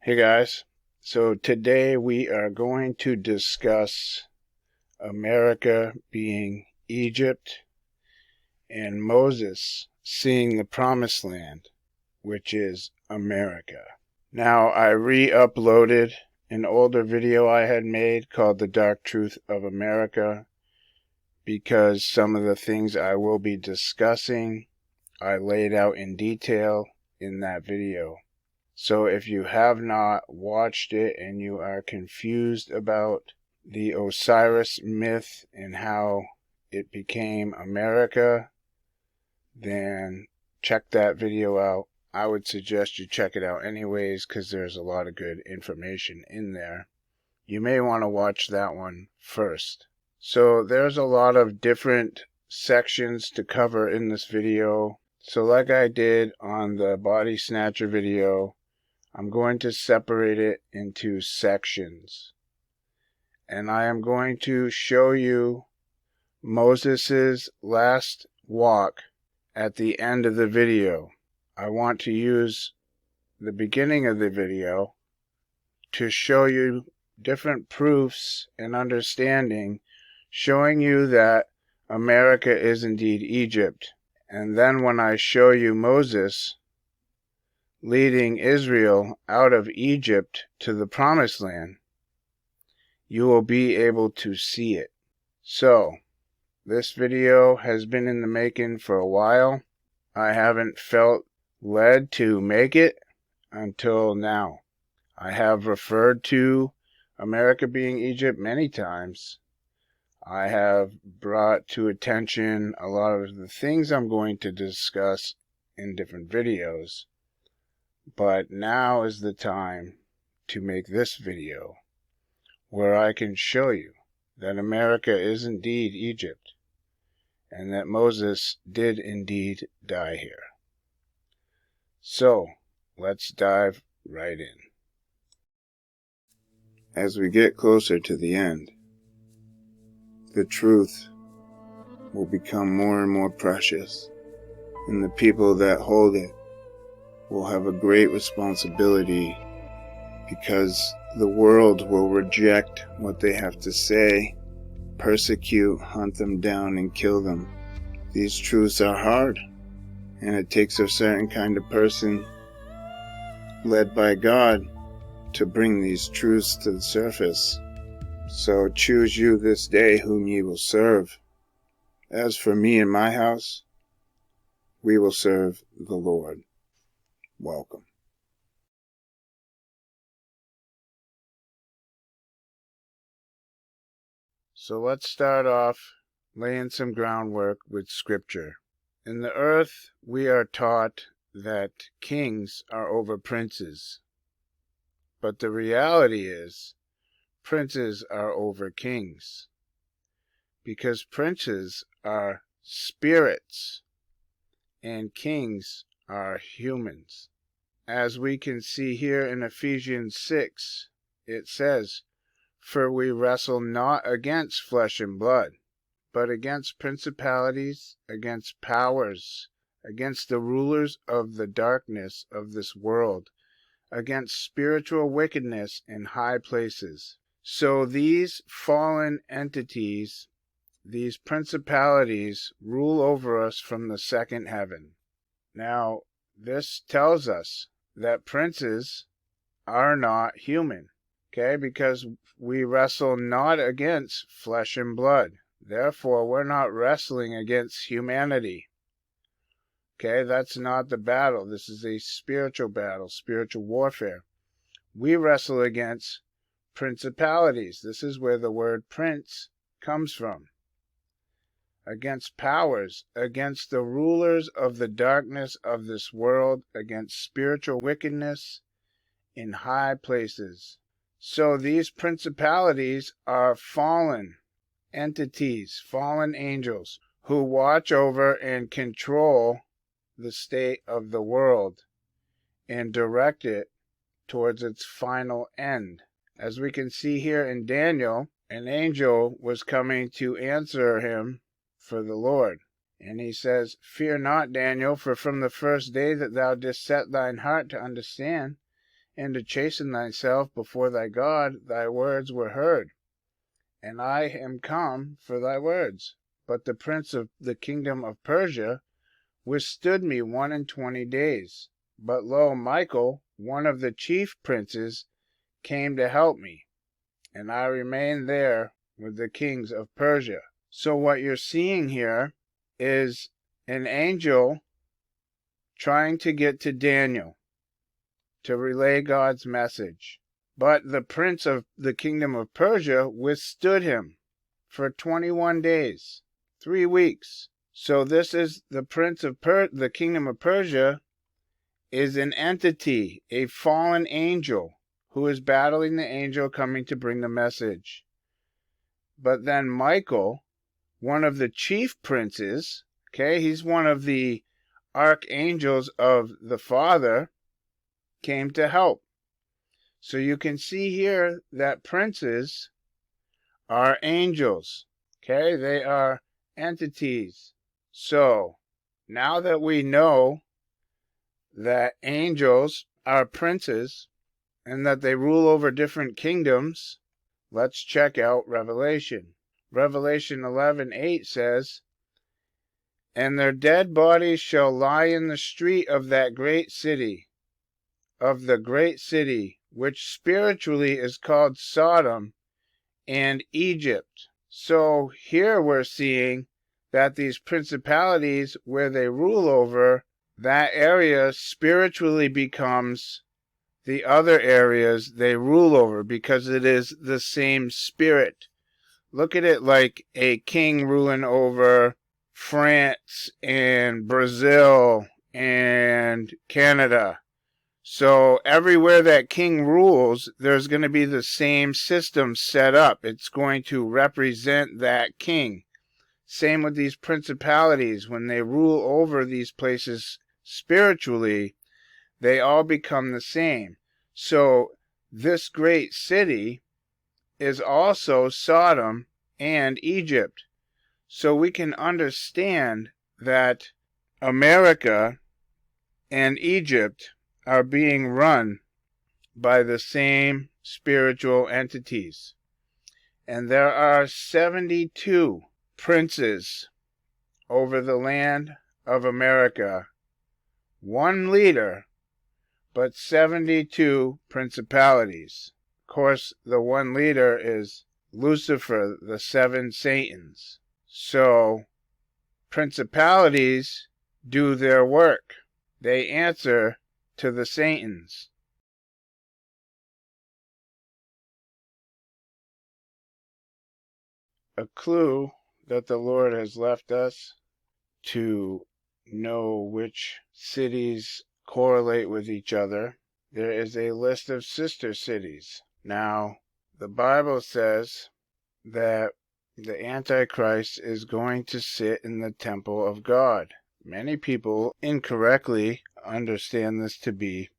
Hey guys, so today we are going to discuss America being Egypt and Moses seeing the promised land, which is America. Now, I re-uploaded an older video I had made called The Dark Truth of America because some of the things I will be discussing I laid out in detail in that video. So if you have not watched it and you are confused about the Osiris myth and how it became America, then check that video out. I would suggest you check it out anyways because there's a lot of good information in there. You may want to watch that one first. So there's a lot of different sections to cover in this video. So like I did on the body snatcher video, I'm going to separate it into sections. And I am going to show you Moses' last walk at the end of the video. I want to use the beginning of the video to show you different proofs and understanding showing you that America is indeed Egypt. And then when I show you Moses leading Israel out of Egypt to the Promised Land, you will be able to see it. So, this video has been in the making for a while. I haven't felt led to make it until now. I have referred to America being Egypt many times. I have brought to attention a lot of the things I'm going to discuss in different videos. But now is the time to make this video where I can show you that America is indeed Egypt and that Moses did indeed die here. So, let's dive right in. As we get closer to the end, the truth will become more and more precious, and the people that hold it will have a great responsibility because the world will reject what they have to say, persecute, hunt them down, and kill them. These truths are hard, and it takes a certain kind of person led by God to bring these truths to the surface. So choose you this day whom ye will serve. As for me and my house, we will serve the Lord. Welcome. So let's start off laying some groundwork with Scripture. In the earth, we are taught that kings are over princes. But the reality is, princes are over kings. Because princes are spirits, and kings are humans. As we can see here in Ephesians 6, it says, "For we wrestle not against flesh and blood, but against principalities, against powers, against the rulers of the darkness of this world, against spiritual wickedness in high places." So these fallen entities, these principalities, rule over us from the second heaven. Now, this tells us that princes are not human, okay? Because we wrestle not against flesh and blood. Therefore, we're not wrestling against humanity. Okay, that's not the battle. This is a spiritual battle, spiritual warfare. We wrestle against principalities. This is where the word prince comes from. Against powers, against the rulers of the darkness of this world, against spiritual wickedness in high places. So these principalities are fallen entities, fallen angels, who watch over and control the state of the world and direct it towards its final end. As we can see here in Daniel, an angel was coming to answer him for the Lord. And he says, "Fear not, Daniel, for from the first day that thou didst set thine heart to understand, and to chasten thyself before thy God, thy words were heard. And I am come for thy words. But the prince of the kingdom of Persia withstood me 21 days. But lo, Michael, one of the chief princes, came to help me, and I remained there with the kings of Persia. So what you're seeing here is an angel trying to get to Daniel to relay God's message. But the prince of the kingdom of Persia withstood him for 21 days, 3 weeks. So this is the prince of the kingdom of Persia is an entity, a fallen angel, who is battling the angel coming to bring the message. But then Michael, one of the chief princes, okay, he's one of the archangels of the Father, came to help. So you can see here that princes are angels, okay? They are entities. So now that we know that angels are princes and that they rule over different kingdoms, let's check out Revelation. Revelation 11:8 says, "And their dead bodies shall lie in the street of that great city, of the great city, which spiritually is called Sodom and Egypt." So here we're seeing that these principalities where they rule over, that area spiritually becomes the other areas they rule over, because it is the same spirit. Look at it like a king ruling over France and Brazil and Canada. So everywhere that king rules, there's going to be the same system set up. It's going to represent that king. Same with these principalities. When they rule over these places spiritually, they all become the same. So this great city is also Sodom and Egypt. So we can understand that America and Egypt are being run by the same spiritual entities. And there are 72 princes over the land of America. One leader, but 72 principalities. Of course, the one leader is Lucifer, the 7 Satans. So, principalities do their work. They answer to the Satans. A clue that the Lord has left us to know which cities correlate with each other. There is a list of sister cities. Now, the Bible says that the Antichrist is going to sit in the temple of God. Many people incorrectly understand this to be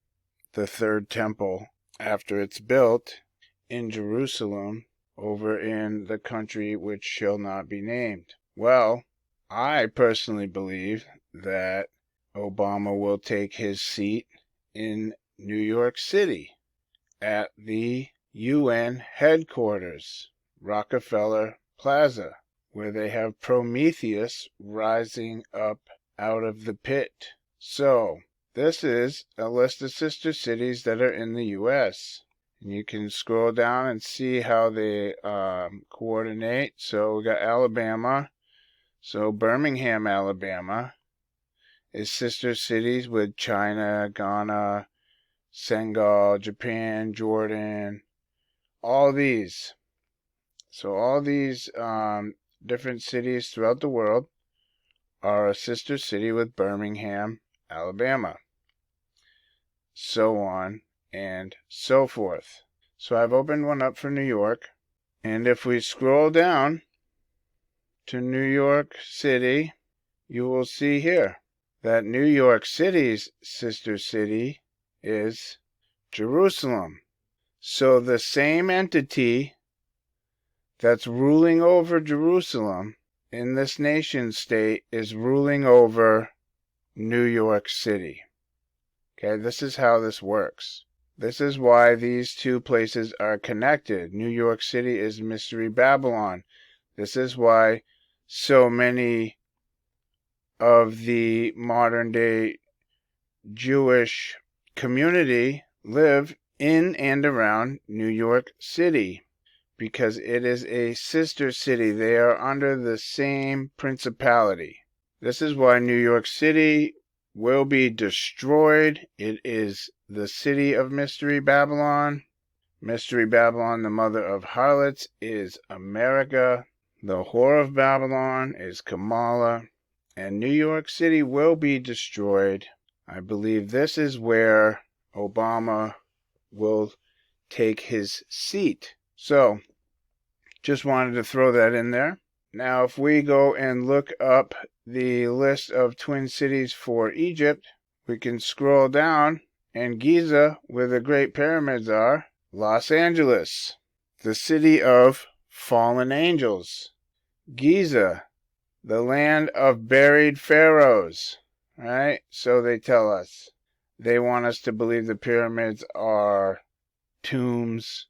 the third temple after it's built in Jerusalem over in the country which shall not be named. Well, I personally believe that Obama will take his seat in New York City at the UN headquarters, Rockefeller Plaza, where they have Prometheus rising up out of the pit. So, this is a list of sister cities that are in the U.S. And you can scroll down and see how they coordinate. So, we got Alabama. So, Birmingham, Alabama is sister cities with China, Ghana, Senegal, Japan, Jordan, all these. So all these different cities throughout the world are a sister city with Birmingham, Alabama. So on and so forth. So I've opened one up for New York. And if we scroll down to New York City, you will see here that New York City's sister city is Jerusalem. So the same entity that's ruling over Jerusalem in this nation state is ruling over New York City. Okay, this is how this works. This is why these two places are connected. New York City is Mystery Babylon. This is why so many of the modern day Jewish community live in and around New York City, because it is a sister city. They are under the same principality. This is why New York City will be destroyed. It is the city of Mystery Babylon. Mystery Babylon, the mother of harlots, is America. The whore of Babylon is Kamala. And New York City will be destroyed. I believe this is where Obama will take his seat. So, just wanted to throw that in there. Now, if we go and look up the list of twin cities for Egypt, we can scroll down, and Giza, where the Great Pyramids are, Los Angeles, the city of fallen angels. Giza, the land of buried pharaohs, right? So they tell us. They want us to believe the pyramids are tombs,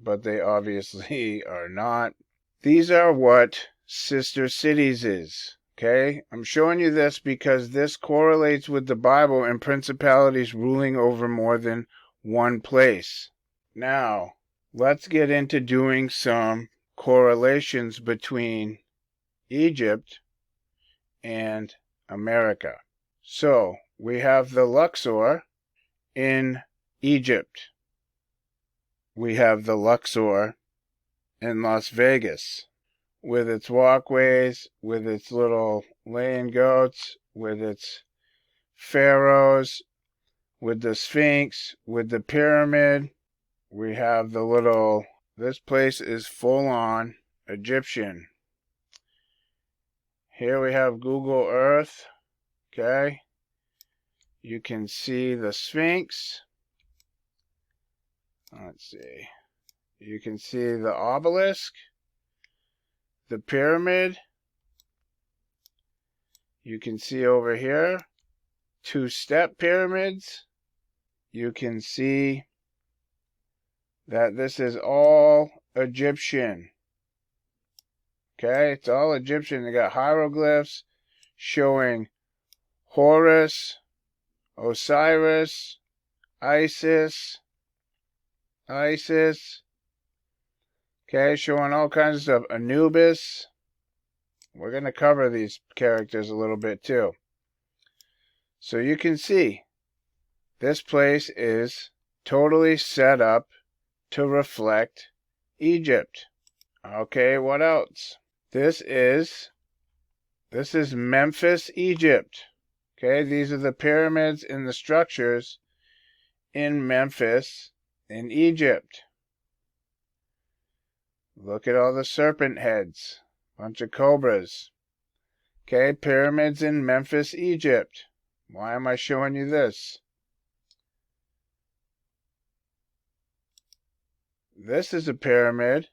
but they obviously are not. These are what sister cities is, okay? I'm showing you this because this correlates with the Bible and principalities ruling over more than one place. Now, let's get into doing some correlations between Egypt and America. So, we have the Luxor in Egypt. We have the Luxor in Las Vegas, with its walkways, with its little laying goats, with its pharaohs, with the Sphinx, with the pyramid. We have the little, this place is full on Egyptian. Here we have Google Earth, okay? You can see the Sphinx. Let's see. You can see the obelisk, the pyramid. You can see over here, 2-step pyramids. You can see that this is all Egyptian. Okay, it's all Egyptian. They got hieroglyphs showing Horus, Osiris, Isis. Okay, showing all kinds of stuff. Anubis. We're going to cover these characters a little bit too. So you can see, this place is totally set up to reflect Egypt. Okay, what else? This is Memphis, Egypt. Okay, these are the pyramids and the structures in Memphis, in Egypt. Look at all the serpent heads. Bunch of cobras. Okay, pyramids in Memphis, Egypt. Why am I showing you this? This is a pyramid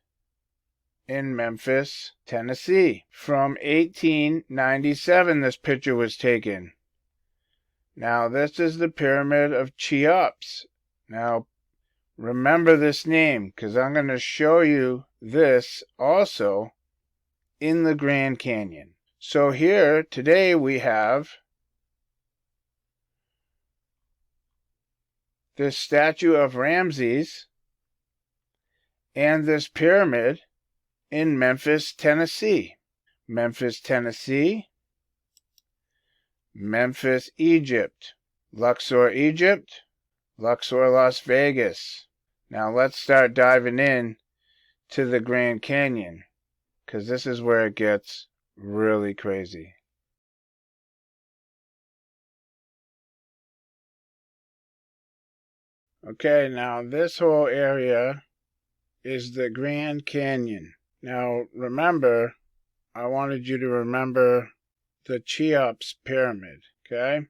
in Memphis, Tennessee. From 1897, this picture was taken. Now, this is the Pyramid of Cheops. Now, remember this name, because I'm going to show you this also in the Grand Canyon. So here, today, we have this statue of Ramses and this pyramid in Memphis, Tennessee. Memphis, Tennessee. Memphis, Egypt. Luxor, Egypt. Luxor, Las Vegas. Now let's start diving in to the Grand Canyon, because this is where it gets really crazy. Okay, now this whole area is the Grand Canyon. Now remember, I wanted you to remember the Cheops Pyramid, okay?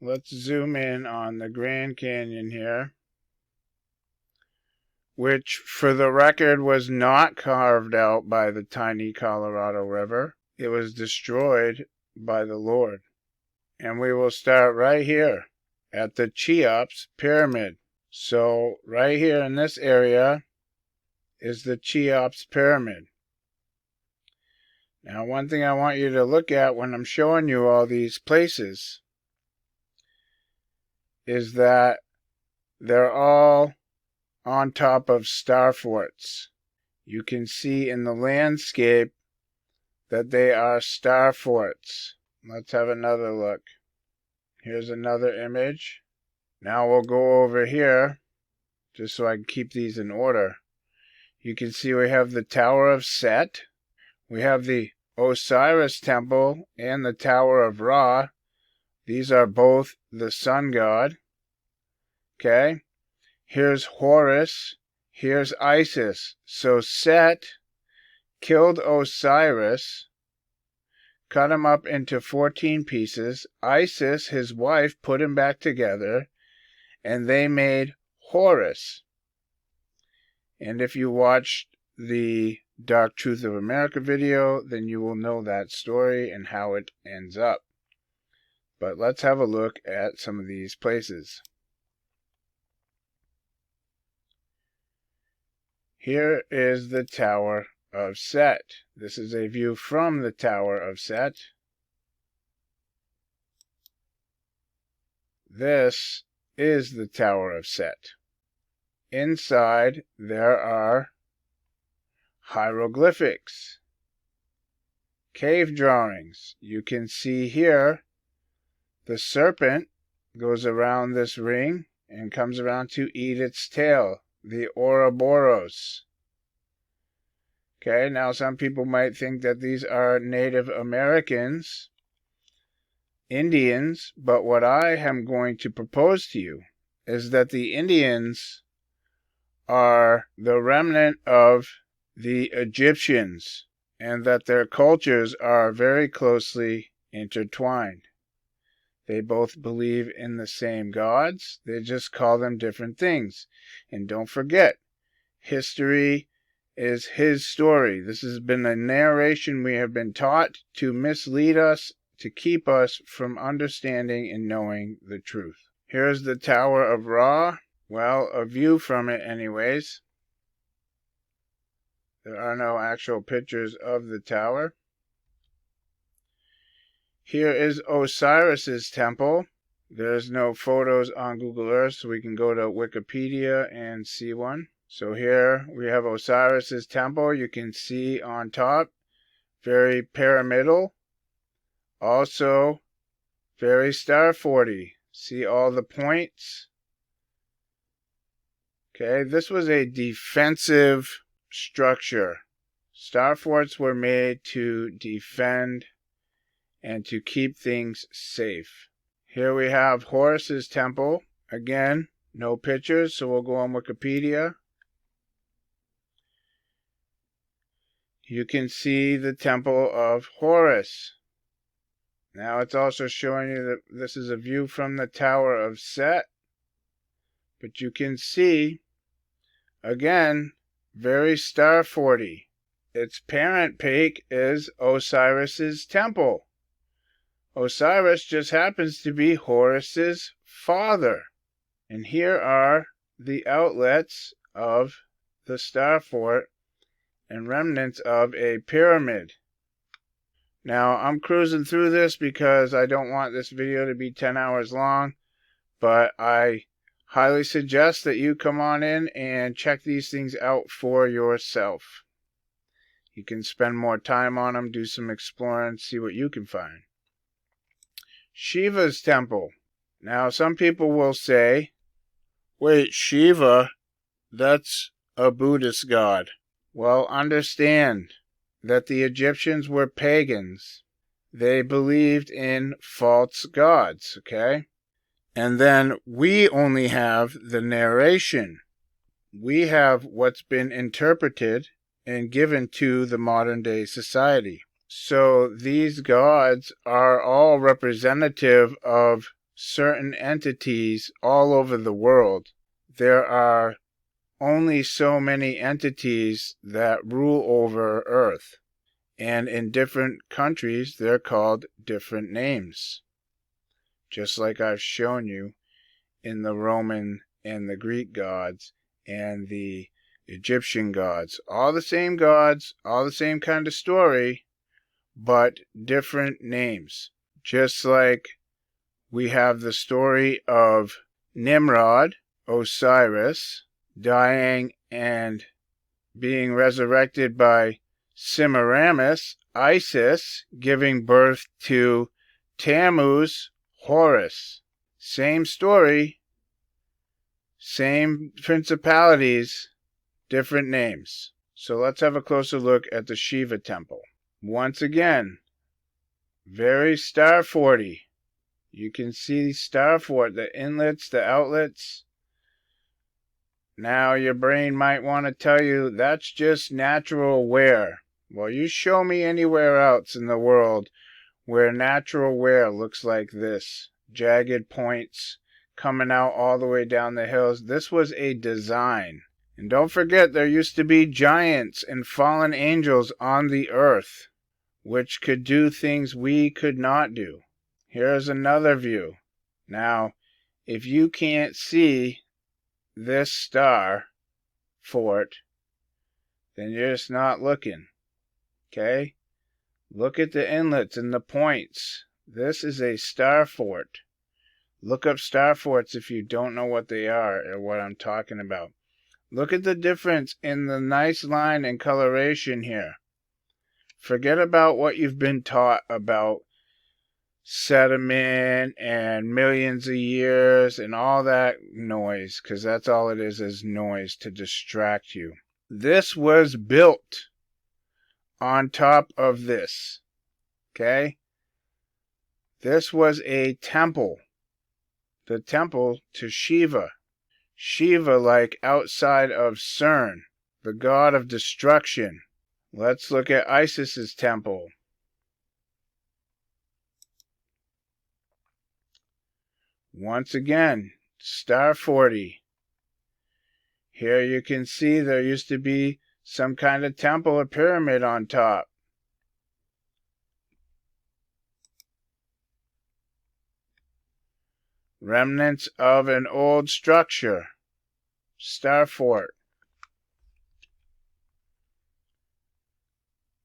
Let's zoom in on the Grand Canyon here, which, for the record, was not carved out by the tiny Colorado River. It was destroyed by the Lord. And we will start right here at the Cheops Pyramid. So right here in this area is the Cheops Pyramid. Now, one thing I want you to look at when I'm showing you all these places is that they're all on top of star forts. You can see in the landscape that they are star forts. Let's have another look. Here's another image. Now we'll go over here, just so I can keep these in order. You can see we have the Tower of Set. We have the Osiris Temple and the Tower of Ra. These are both the sun god. Okay? Here's Horus. Here's Isis. So Set killed Osiris, cut him up into 14 pieces. Isis, his wife, put him back together, and they made Horus. And if you watched the Dark Truth of America video, then you will know that story and how it ends up. But let's have a look at some of these places. Here is the Tower of Set. This is a view from the Tower of Set. This is the Tower of Set. Inside there are hieroglyphics, cave drawings. You can see here the serpent goes around this ring and comes around to eat its tail, the Ouroboros. Okay, now some people might think that these are Native Americans, Indians, but what I am going to propose to you is that the Indians are the remnant of the Egyptians, and that their cultures are very closely intertwined. They both believe in the same gods, they just call them different things. And don't forget, history is his story. This has been a narration we have been taught to mislead us, to keep us from understanding and knowing the truth. Here's the Tower of Ra. Well, a view from it anyways. There are no actual pictures of the tower. Here is Osiris's temple. There's no photos on Google Earth, so we can go to Wikipedia and see one. So here we have Osiris's temple. You can see on top, very pyramidal. Also, very star-forty. See all the points? Okay, this was a defensive structure. Star forts were made to defend and to keep things safe. Here we have Horus's temple. Again, no pictures, so we'll go on Wikipedia. You can see the temple of Horus. Now it's also showing you that this is a view from the Tower of Set. But you can see, again, very star-forty. Its parent peak is Osiris's temple. Osiris just happens to be Horus's father. And here are the outlets of the star fort and remnants of a pyramid. Now, I'm cruising through this because I don't want this video to be 10 hours long, but I highly suggest that you come on in and check these things out for yourself. You can spend more time on them, do some exploring, see what you can find. Shiva's temple. Now, some people will say, wait, Shiva, that's a Buddhist god. Well, understand that the Egyptians were pagans. They believed in false gods, okay? And then we only have the narration. We have what's been interpreted and given to the modern day society. So these gods are all representative of certain entities all over the world. There are only so many entities that rule over Earth. And in different countries, they're called different names. Just like I've shown you in the Roman and the Greek gods and the Egyptian gods. All the same gods, all the same kind of story, but different names. Just like we have the story of Nimrod, Osiris, dying and being resurrected by Semiramis, Isis, giving birth to Tammuz, Horus. Same story, same principalities, different names. So let's have a closer look at the Shiva Temple. Once again, very star forty. You can see star fort, the inlets, the outlets. Now your brain might want to tell you that's just natural wear. Well, you show me anywhere else in the world where natural wear looks like this. Jagged points coming out all the way down the hills. This was a design. And don't forget, there used to be giants and fallen angels on the earth, which could do things we could not do. Here's another view. Now, if you can't see this star fort, then you're just not looking. Okay? Look at the inlets and the points. This is a star fort. Look up star forts if you don't know what they are or what I'm talking about. Look at the difference in the nice line and coloration here. Forget about what you've been taught about sediment and millions of years and all that noise, because that's all it is noise to distract you. This was built on top of this. Okay? This was a temple. The temple to Shiva. Shiva, like outside of CERN, the god of destruction. Let's look at Isis's temple. Once again, star 40. Here you can see there used to be some kind of temple or pyramid on top. Remnants of an old structure. Star fort.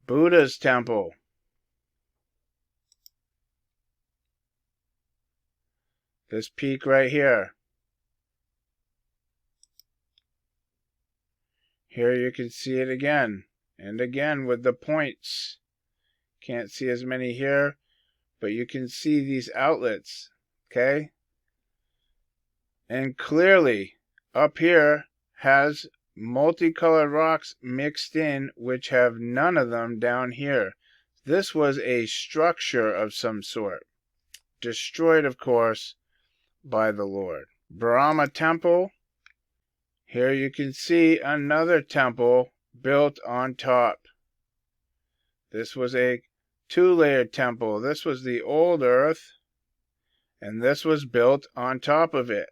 Buddha's temple. This peak right here. Here you can see it again and again with the points. Can't see as many here, but you can see these outlets, okay? And clearly, up here has multicolored rocks mixed in, which have none of them down here. This was a structure of some sort. Destroyed, of course, by the Lord. Brahma Temple. Here you can see another temple built on top. This was a two-layered temple. This was the old earth, and this was built on top of it.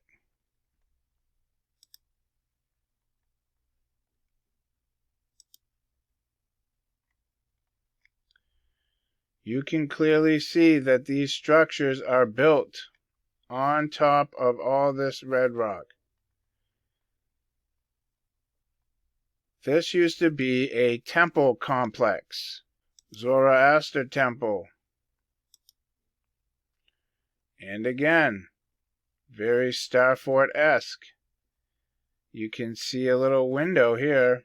You can clearly see that these structures are built on top of all this red rock. This used to be a temple complex. Zoroaster Temple. And again, very Star Fort-esque. You can see a little window here.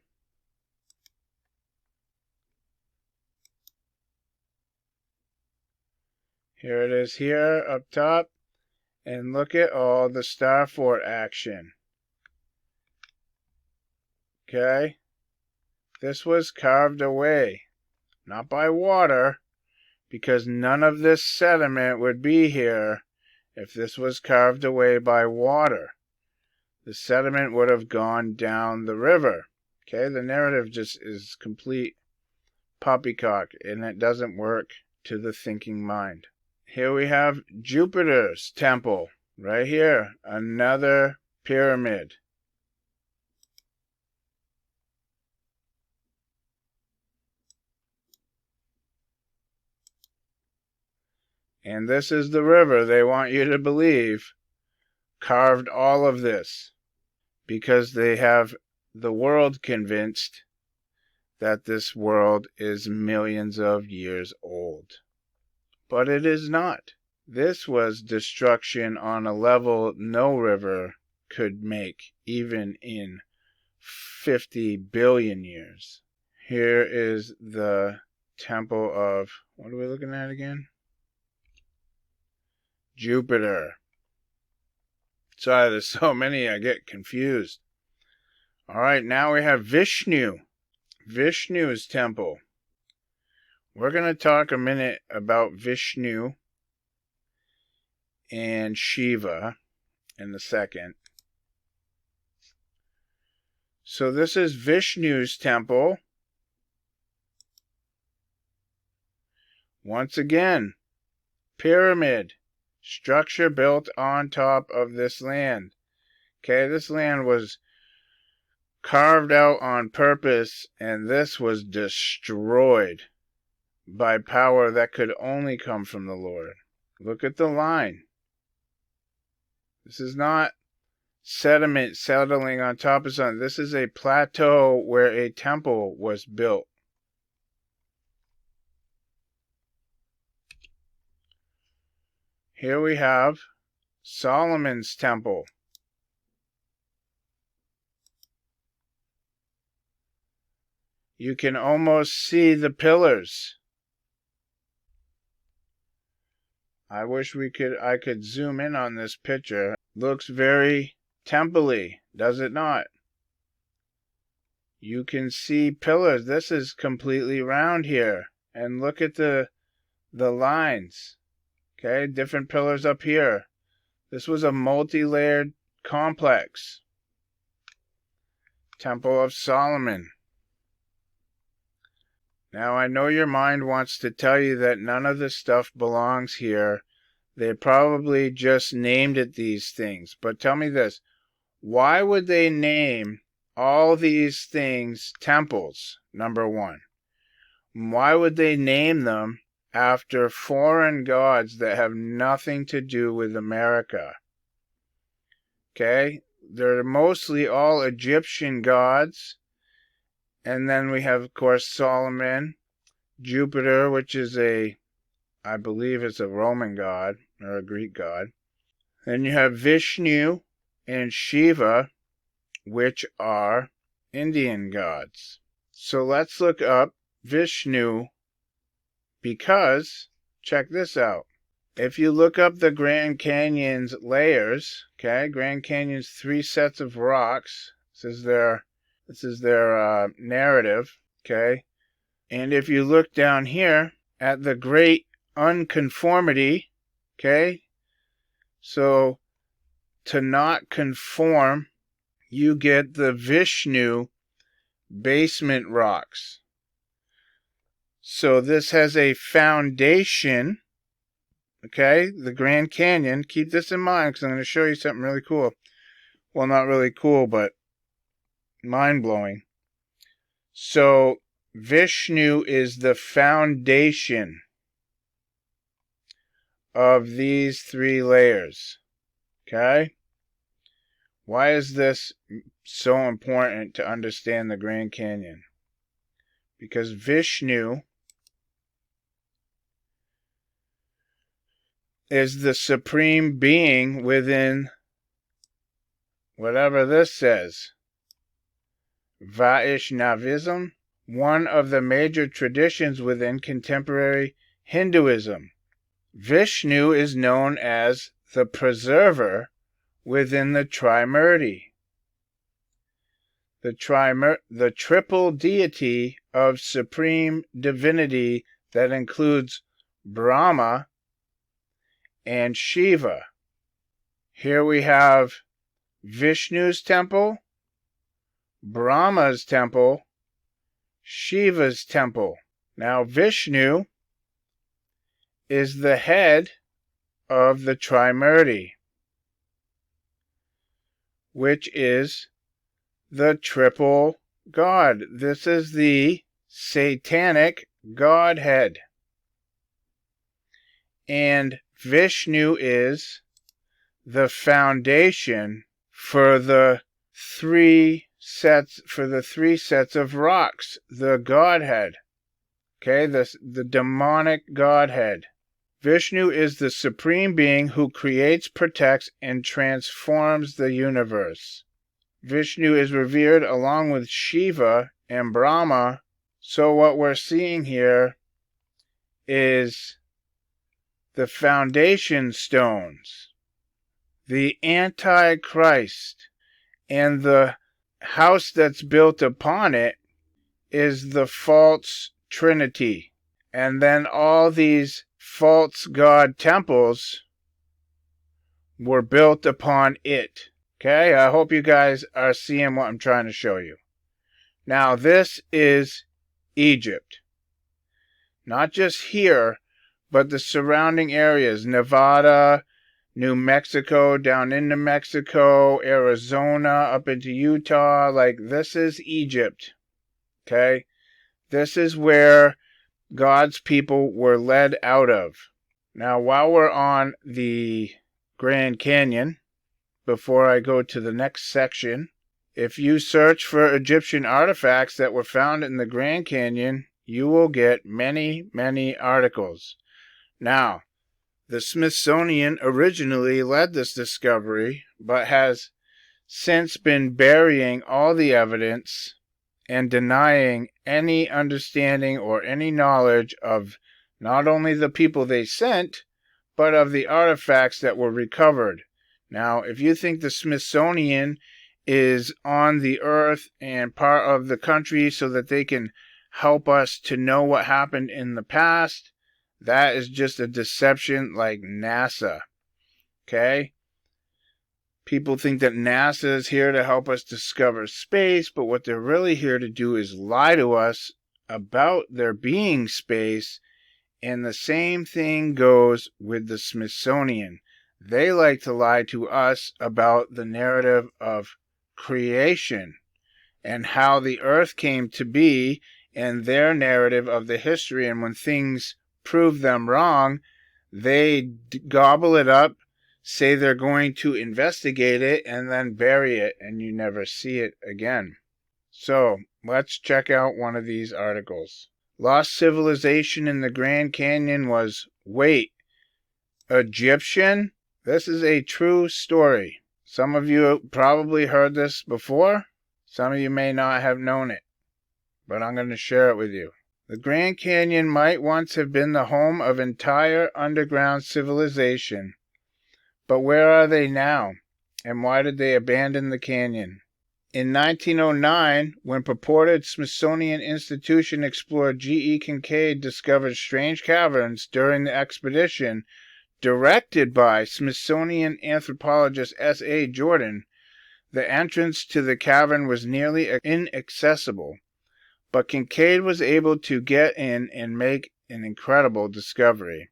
Here it is here up top. And look at all the Star Fort action. Okay? This was carved away. Not by water, because none of this sediment would be here if this was carved away by water. The sediment would have gone down the river. Okay? The narrative just is complete poppycock, and it doesn't work to the thinking mind. Here we have Jupiter's temple. Right here, another pyramid. And this is the river they want you to believe carved all of this. because they have the world convinced that this world is millions of years old. But it is not. This was destruction on a level no river could make, even in 50 billion years. Here is the temple of, what are we looking at again? Jupiter. Sorry, there's so many, I get confused. Alright, now we have Vishnu. Vishnu's temple. We're going to talk a minute about Vishnu and Shiva in a second. So this is Vishnu's temple. Once again, pyramid structure built on top of this land. Okay, this land was carved out on purpose, and this was destroyed by power that could only come from the Lord. Look at the line. This is not sediment settling on top of something. This is a plateau where a temple was built. Here we have Solomon's temple. You can almost see the pillars. I wish I could zoom in on this picture. Looks very temple-y, does it not? You can see pillars. This is completely round here. And look at the lines. Okay, different pillars up here. This was a multi-layered complex. Temple of Solomon. Now, I know your mind wants to tell you that none of this stuff belongs here. They probably just named it these things. But tell me this. Why would they name all these things temples, number one? Why would they name them after foreign gods that have nothing to do with America? Okay? They're mostly all Egyptian gods. And then we have, of course, Solomon, Jupiter, which is I believe it's a Roman god or a Greek god. Then you have Vishnu and Shiva, which are Indian gods. So let's look up Vishnu because, check this out. If you look up the Grand Canyon's layers, okay, Grand Canyon's 3 sets of rocks, this is their narrative, okay? And if you look down here at the great unconformity, okay? So to not conform, you get the Vishnu basement rocks. So this has a foundation, okay? The Grand Canyon, keep this in mind because I'm going to show you something really cool. Well, not really cool, but mind-blowing. So Vishnu is the foundation of these 3 layers. Okay? Why is this so important to understand the Grand Canyon? Because Vishnu is the supreme being within whatever this says. Vaishnavism, one of the major traditions within contemporary Hinduism. Vishnu is known as the preserver within the Trimurti, the triple deity of supreme divinity that includes Brahma and Shiva. Here we have Vishnu's temple, Brahma's temple, Shiva's temple. Now Vishnu is the head of the Trimurti, which is the triple God. This is the satanic Godhead. And Vishnu is the foundation for the three sets of rocks, the Godhead. Okay, the demonic Godhead. Vishnu is the supreme being who creates, protects, and transforms the universe. Vishnu is revered along with Shiva and Brahma. So what we're seeing here is the foundation stones, the Antichrist, and the house that's built upon it is the false Trinity. And then all these false god temples were built upon it. Okay, I hope you guys are seeing what I'm trying to show you. Now, this is Egypt. Not just here, but the surrounding areas. Nevada, New Mexico, down into Mexico, Arizona, up into Utah. Like, this is Egypt. Okay? This is where God's people were led out of. Now, while we're on the Grand Canyon, before I go to the next section, if you search for Egyptian artifacts that were found in the Grand Canyon, you will get many, many articles. Now, the Smithsonian originally led this discovery, but has since been burying all the evidence and denying any understanding or any knowledge of not only the people they sent, but of the artifacts that were recovered. Now, if you think the Smithsonian is on the earth and part of the country so that they can help us to know what happened in the past, that is just a deception like NASA. Okay? People think that NASA is here to help us discover space, but what they're really here to do is lie to us about there being space, and the same thing goes with the Smithsonian. They like to lie to us about the narrative of creation and how the earth came to be and their narrative of the history, and when things prove them wrong, they gobble it up, say they're going to investigate it, and then bury it, and you never see it again. So, let's check out one of these articles. Lost civilization in the Grand Canyon was, wait, Egyptian? This is a true story. Some of you probably heard this before. Some of you may not have known it, but I'm going to share it with you. The Grand Canyon might once have been the home of entire underground civilization. But where are they now? And why did they abandon the canyon? In 1909, when purported Smithsonian Institution explorer G.E. Kincaid discovered strange caverns during the expedition directed by Smithsonian anthropologist S.A. Jordan, the entrance to the cavern was nearly inaccessible. But Kincaid was able to get in and make an incredible discovery.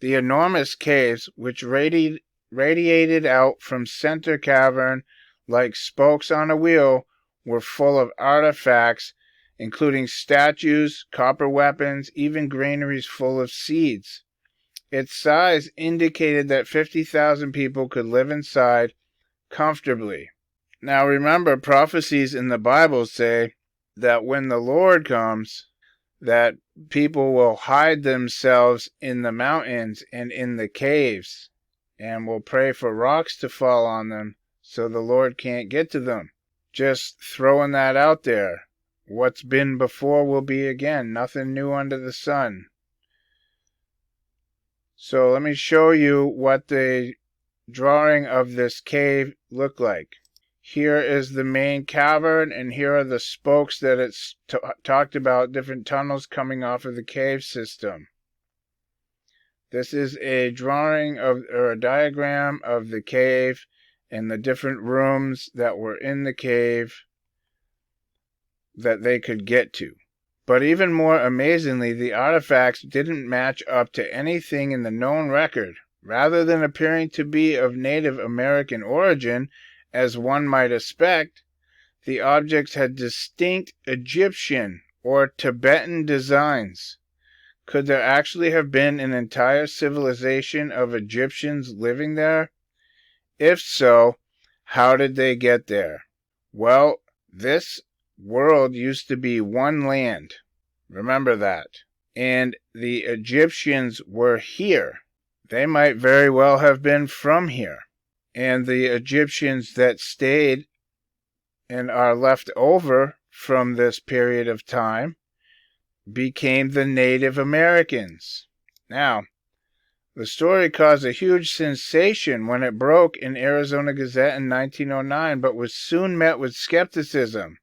The enormous caves, which radiated out from center cavern like spokes on a wheel, were full of artifacts, including statues, copper weapons, even granaries full of seeds. Its size indicated that 50,000 people could live inside comfortably. Now remember, prophecies in the Bible say that when the Lord comes, that people will hide themselves in the mountains and in the caves, and will pray for rocks to fall on them so the Lord can't get to them. Just throwing that out there. What's been before will be again. Nothing new under the sun. So let me show you what the drawing of this cave looked like. Here is the main cavern, and here are the spokes that it's talked about, different tunnels coming off of the cave system. This is a drawing of, or a diagram of the cave and the different rooms that were in the cave that they could get to. But even more amazingly, the artifacts didn't match up to anything in the known record. Rather than appearing to be of Native American origin, as one might expect, the objects had distinct Egyptian or Tibetan designs. Could there actually have been an entire civilization of Egyptians living there? If so, how did they get there? Well, this world used to be one land. Remember that. And the Egyptians were here. They might very well have been from here. And the Egyptians that stayed and are left over from this period of time became the Native Americans. Now, the story caused a huge sensation when it broke in Arizona Gazette in 1909, but was soon met with skepticism.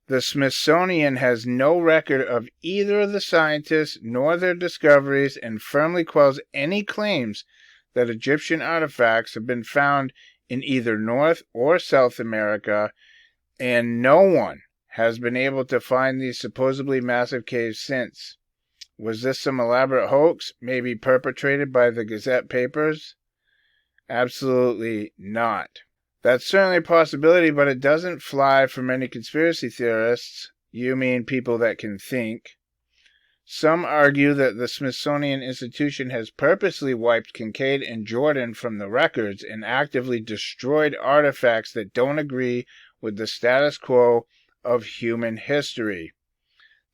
The Smithsonian has no record of either of the scientists nor their discoveries and firmly quells any claims that Egyptian artifacts have been found in either North or South America, and no one has been able to find these supposedly massive caves since. Was this some elaborate hoax, maybe perpetrated by the Gazette papers? Absolutely not. That's certainly a possibility, but it doesn't fly for many conspiracy theorists. You mean people that can think. Some argue that the Smithsonian Institution has purposely wiped Kincaid and Jordan from the records and actively destroyed artifacts that don't agree with the status quo of human history.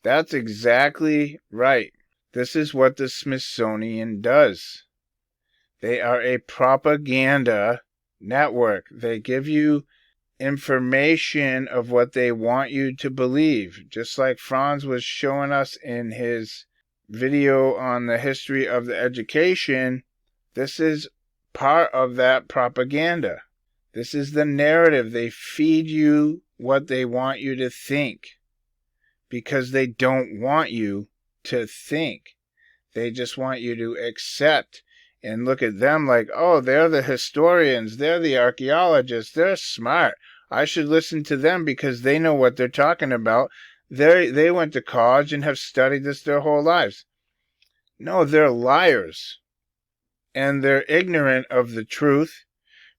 That's exactly right. This is what the Smithsonian does. They are a propaganda network. They give you information of what they want you to believe. Just like Franz was showing us in his video on the history of the education, this is part of that propaganda. This is the narrative. They feed you what they want you to think because they don't want you to think. They just want you to accept and look at them like, oh, they're the historians, they're the archaeologists, they're smart. I should listen to them because they know what they're talking about. They went to college and have studied this their whole lives. No, they're liars. And they're ignorant of the truth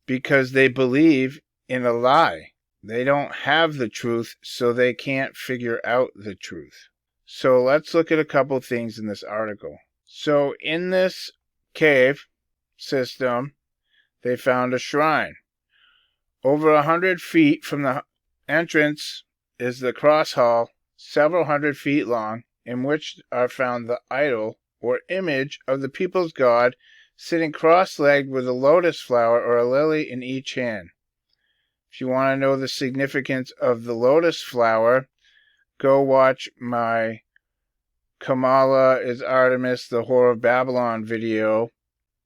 because they believe in a lie. They don't have the truth, so they can't figure out the truth. So let's look at a couple things in this article. So in this cave system, they found a shrine. Over 100 feet from the entrance is the cross hall, several hundred feet long, in which are found the idol or image of the people's god sitting cross-legged with a lotus flower or a lily in each hand. If you want to know the significance of the lotus flower, go watch my Kamala is Artemis, the Whore of Babylon video,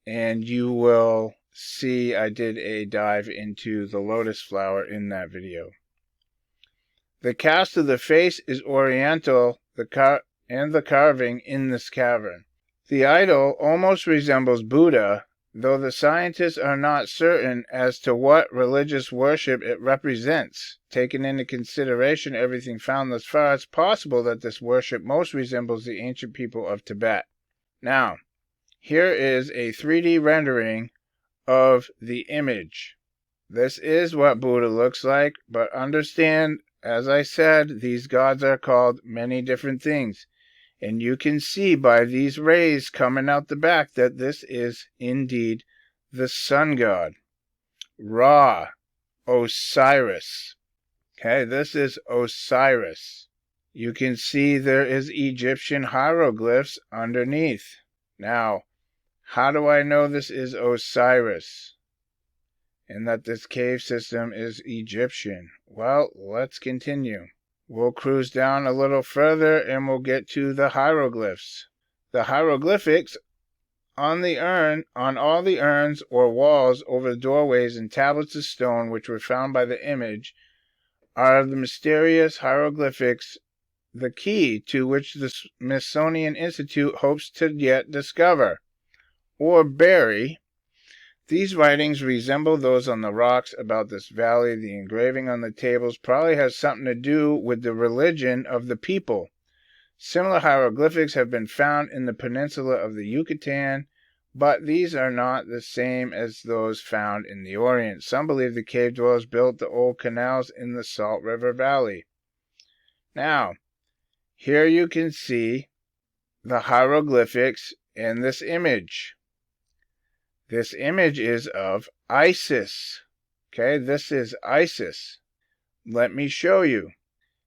and you will see I did a dive into the lotus flower in that video. The cast of the face is oriental, and the carving in this cavern. The idol almost resembles Buddha, though the scientists are not certain as to what religious worship it represents. Taking into consideration everything found thus far, it's possible that this worship most resembles the ancient people of Tibet. Now, here is a 3D rendering of the image. This is what Buddha looks like, but understand, as I said, these gods are called many different things. And you can see by these rays coming out the back that this is indeed the sun god. Ra, Osiris. Okay, this is Osiris. You can see there is Egyptian hieroglyphs underneath. Now, how do I know this is Osiris and that this cave system is Egyptian? Well, let's continue. We'll cruise down a little further and we'll get to the hieroglyphs. The hieroglyphics on all the urns or walls over the doorways and tablets of stone which were found by the image are the mysterious hieroglyphics, the key to which the Smithsonian Institute hopes to yet discover or bury. These writings resemble those on the rocks about this valley. The engraving on the tables probably has something to do with the religion of the people. Similar hieroglyphics have been found in the peninsula of the Yucatan, but these are not the same as those found in the Orient. Some believe the cave dwellers built the old canals in the Salt River Valley. Now, here you can see the hieroglyphics in this image. This image is of Isis. Okay, this is Isis. Let me show you.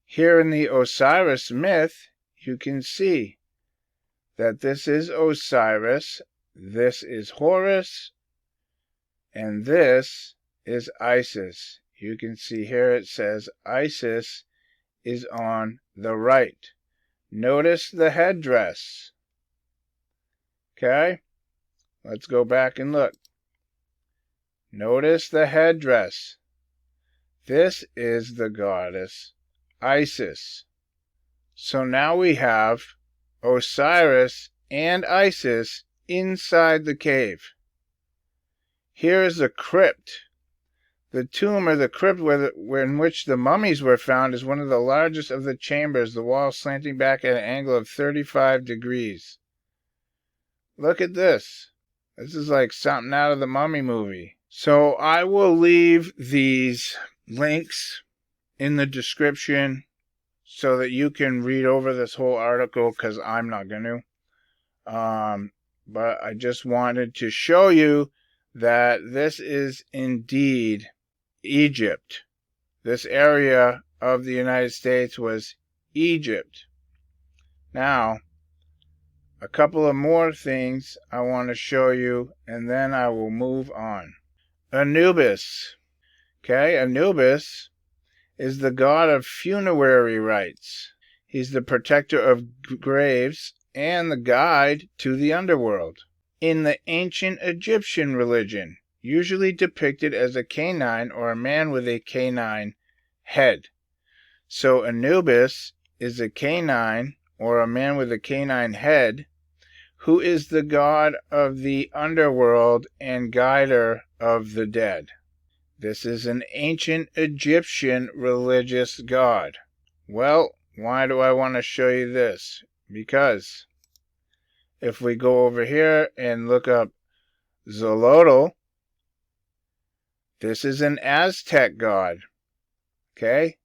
Here in the Osiris myth, you can see that this is Osiris, this is Horus, and this is Isis. You can see here it says Isis is on the right. Notice the headdress. Okay? Let's go back and look. Notice the headdress. This is the goddess Isis. So now we have Osiris and Isis inside the cave. Here is the crypt. The tomb or the crypt in which the mummies were found is one of the largest of the chambers, the wall slanting back at an angle of 35 degrees. Look at this. This is like something out of the Mummy movie. So I will leave these links in the description so that you can read over this whole article, because I'm not going to. But I just wanted to show you that this is indeed Egypt. This area of the United States was Egypt. Now, a couple of more things I want to show you, and then I will move on. Anubis. Okay, Anubis is the god of funerary rites. He's the protector of graves and the guide to the underworld. In the ancient Egyptian religion, usually depicted as a canine or a man with a canine head. So Anubis is a canine or a man with a canine head who is the god of the underworld and guider of the dead. This is an ancient Egyptian religious god. Well, why do I want to show you this? Because if we go over here and look up Xolotl, this is an Aztec god. Okay?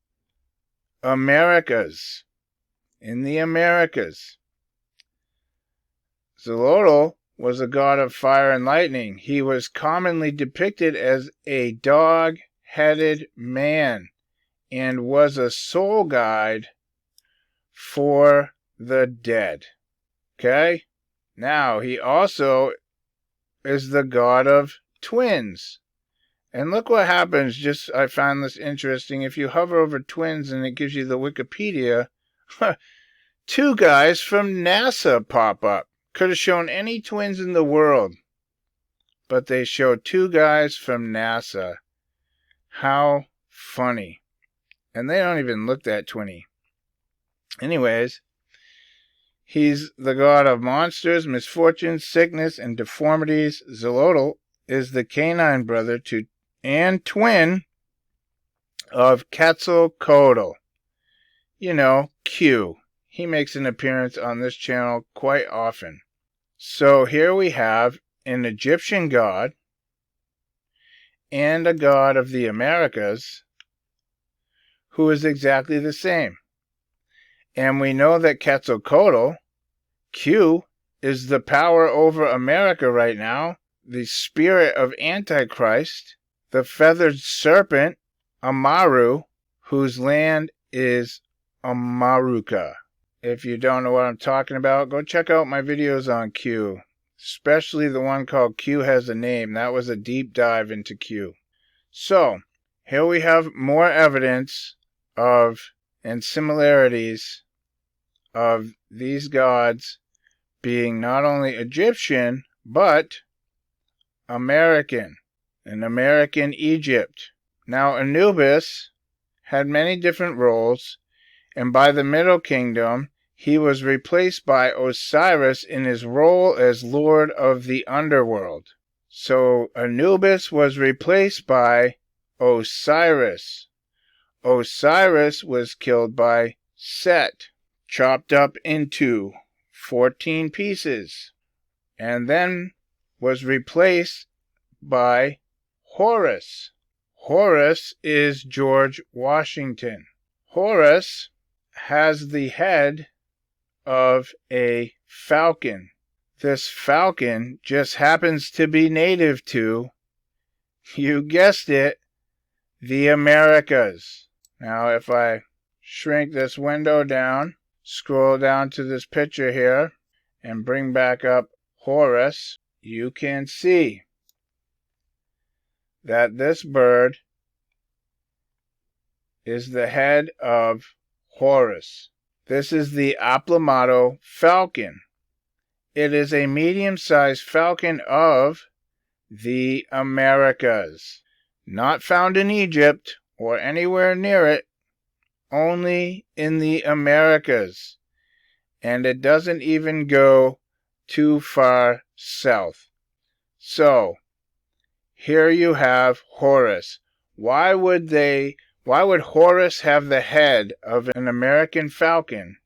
Americas. In the Americas. Xolotl was a god of fire and lightning. He was commonly depicted as a dog-headed man and was a soul guide for the dead. Okay? Now, he also is the god of twins. And look what happens, I found this interesting. If you hover over twins and it gives you the Wikipedia, two guys from NASA pop up. Could have shown any twins in the world, but they show two guys from NASA. How funny. And they don't even look that twinny. Anyways, he's the god of monsters, misfortunes, sickness, and deformities. Xolotl is the canine brother to and twin of Quetzalcoatl. You know, Q. He makes an appearance on this channel quite often. So here we have an Egyptian god and a god of the Americas who is exactly the same. And we know that Quetzalcoatl, Q, is the power over America right now, the spirit of Antichrist, the feathered serpent, Amaru, whose land is Amaruka. If you don't know what I'm talking about, go check out my videos on Q, especially the one called Q Has a Name. That was a deep dive into Q. So, here we have more evidence of and similarities of these gods being not only Egyptian, but American, in American Egypt. Now, Anubis had many different roles, and by the Middle Kingdom, he was replaced by Osiris in his role as Lord of the Underworld. So Anubis was replaced by Osiris. Osiris was killed by Set, chopped up into 14 pieces, and then was replaced by Horus. Horus is George Washington. Horus has the head of a falcon. This falcon just happens to be native to, you guessed it, the Americas. Now if I shrink this window down, scroll down to this picture here, and bring back up Horus, you can see that this bird is the head of Horus. This is the Aplomado falcon. It is a medium-sized falcon of the Americas. Not found in Egypt or anywhere near it, only in the Americas. And it doesn't even go too far south. So, here you have Horus. Why would Horus have the head of an American falcon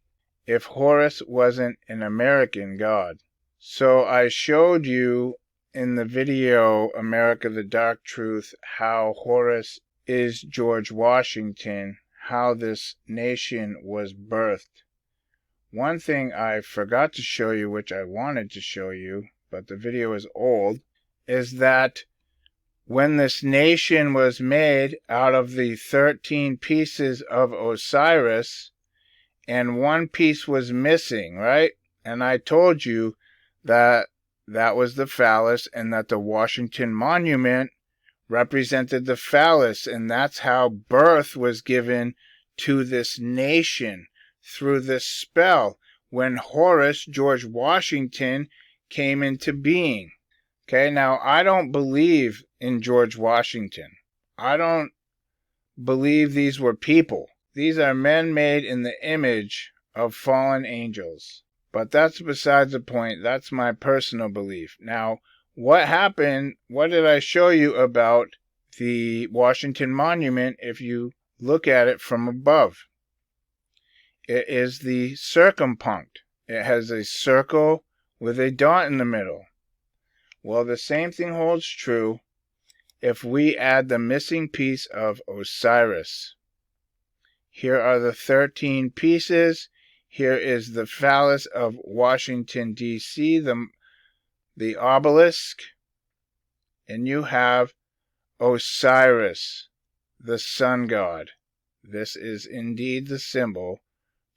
if Horus wasn't an American god? So I showed you in the video America the Dark Truth how Horus is George Washington, how this nation was birthed. One thing I forgot to show you, which I wanted to show you, but the video is old, is that when this nation was made out of the 13 pieces of Osiris, and one piece was missing, right? And I told you that that was the phallus, and that the Washington Monument represented the phallus, and that's how birth was given to this nation through this spell when Horus, George Washington, came into being. Okay, now I don't believe in George Washington. I don't believe these were people. These are men made in the image of fallen angels. But that's besides the point. That's my personal belief. Now, what happened? What did I show you about the Washington Monument if you look at it from above? It is the circumpunct. It has a circle with a dot in the middle. Well, the same thing holds true if we add the missing piece of Osiris. Here are the 13 pieces. Here is the phallus of Washington, D.C., the obelisk. And you have Osiris, the sun god. This is indeed the symbol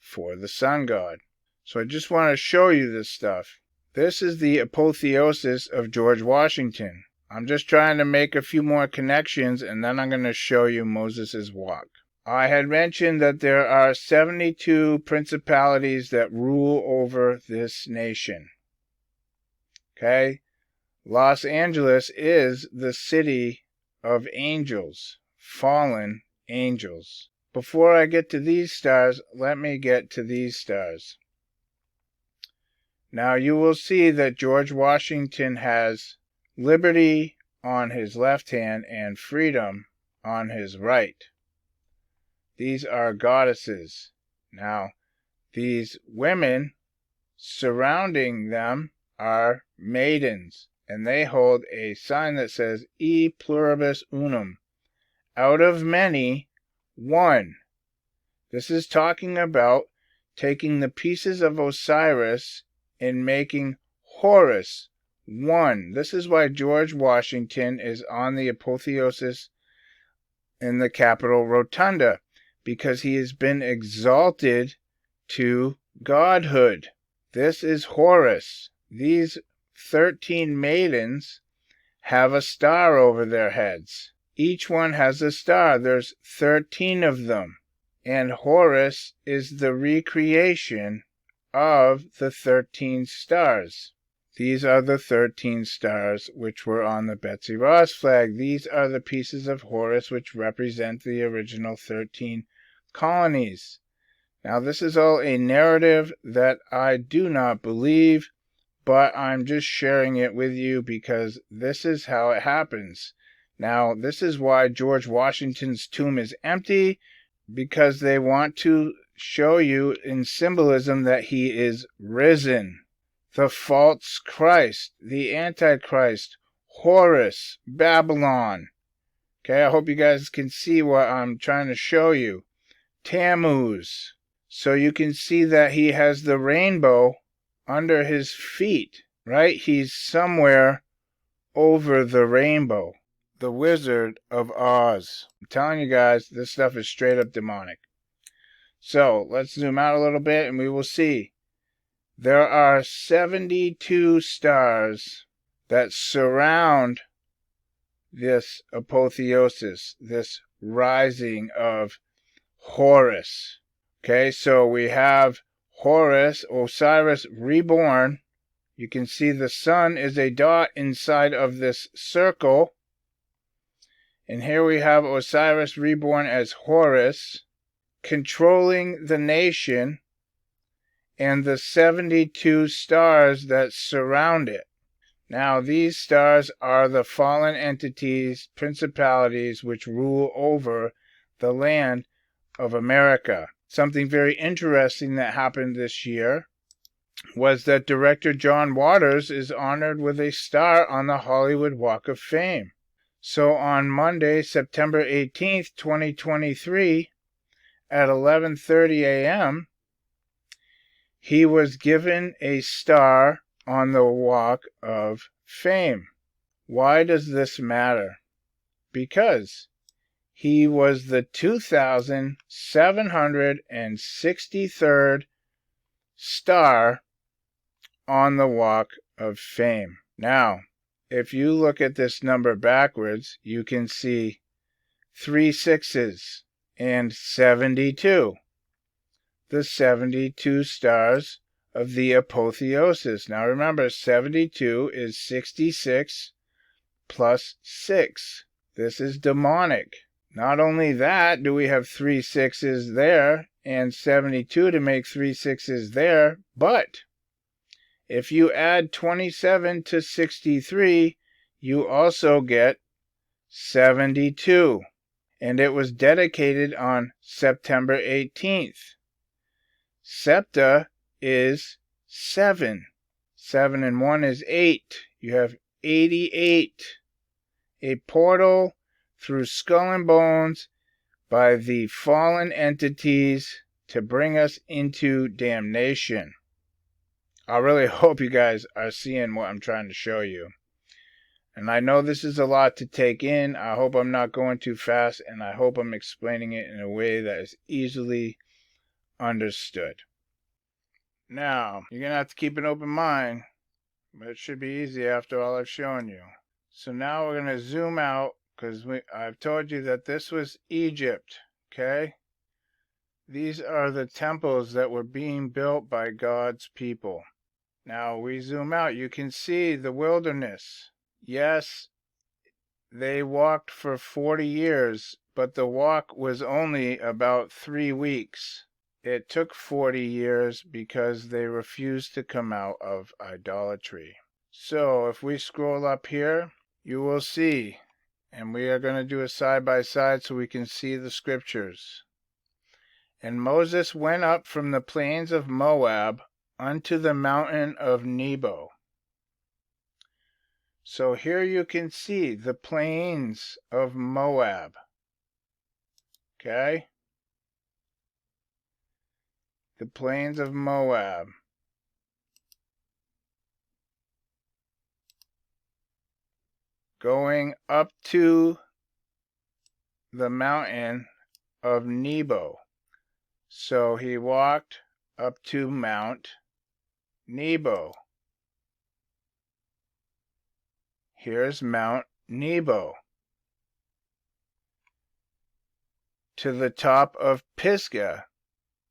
for the sun god. So I just want to show you this stuff. This is the Apotheosis of George Washington. I'm just trying to make a few more connections, and then I'm going to show you Moses' walk. I had mentioned that there are 72 principalities that rule over this nation. Okay? Los Angeles is the city of angels, fallen angels. Before I get to these stars, let me get to these stars. Now you will see that George Washington has liberty on his left hand and freedom on his right. These are goddesses. Now, these women surrounding them are maidens, and they hold a sign that says E pluribus unum, out of many, one. This is talking about taking the pieces of Osiris and making Horus one. This is why George Washington is on the Apotheosis in the Capitol Rotunda, because he has been exalted to godhood. This is Horus. These 13 maidens have a star over their heads. Each one has a star. There's 13 of them. And Horus is the recreation of the 13 stars. These are the 13 stars which were on the Betsy Ross flag. These are the pieces of Horus which represent the original 13 colonies. Now, this is all a narrative that I do not believe, but I'm just sharing it with you because this is how it happens. Now, this is why George Washington's tomb is empty, because they want to show you in symbolism that he is risen. The false Christ, the Antichrist, Horus, Babylon. Okay, I hope you guys can see what I'm trying to show you. Tammuz. So you can see that he has the rainbow under his feet, right? He's somewhere over the rainbow. the Wizard of Oz. I'm telling you guys, this stuff is straight up demonic. So let's zoom out a little bit and we will see. There are 72 stars that surround this apotheosis, this rising of Horus. Okay, so we have Horus, Osiris reborn. You can see the sun is a dot inside of this circle. And here we have Osiris reborn as Horus, controlling the nation, and the 72 stars that surround it. Now, these stars are the fallen entities, principalities, which rule over the land of America. Something very interesting that happened this year was that director John Waters is honored with a star on the Hollywood Walk of Fame. So on Monday, September 18th, 2023, at 11:30 a.m., he was given a star on the Walk of Fame. Why does this matter? Because he was the 2,763rd star on the Walk of Fame. Now, if you look at this number backwards, you can see 3 6s and 72. The 72 stars of the apotheosis. Now remember, 72 is 66 plus 6. This is demonic. Not only that, do we have 3 6s there and 72 to make 3 6s there, but if you add 27 to 63, you also get 72. And it was dedicated on September 18th. Septa is 7. 7 and 1 is 8. You have 88. A portal through skull and bones by the fallen entities to bring us into damnation. I really hope you guys are seeing what I'm trying to show you. And I know this is a lot to take in. I hope I'm not going too fast, and I hope I'm explaining it in a way that is easily understood. Now, you're going to have to keep an open mind, but it should be easy after all I've shown you. So now we're going to zoom out, because I've told you that this was Egypt, okay? These are the temples that were being built by God's people. Now we zoom out, you can see the wilderness. Yes, they walked for 40 years, but the walk was only about 3 weeks. It took 40 years because they refused to come out of idolatry. So if we scroll up here, you will see, and we are going to do a side by side so we can see the scriptures. And Moses went up from the plains of Moab unto the mountain of Nebo. So here you can see the plains of Moab. Okay? The plains of Moab. Going up to the mountain of Nebo. So he walked up to Mount Nebo. Here's Mount Nebo. To the top of Pisgah,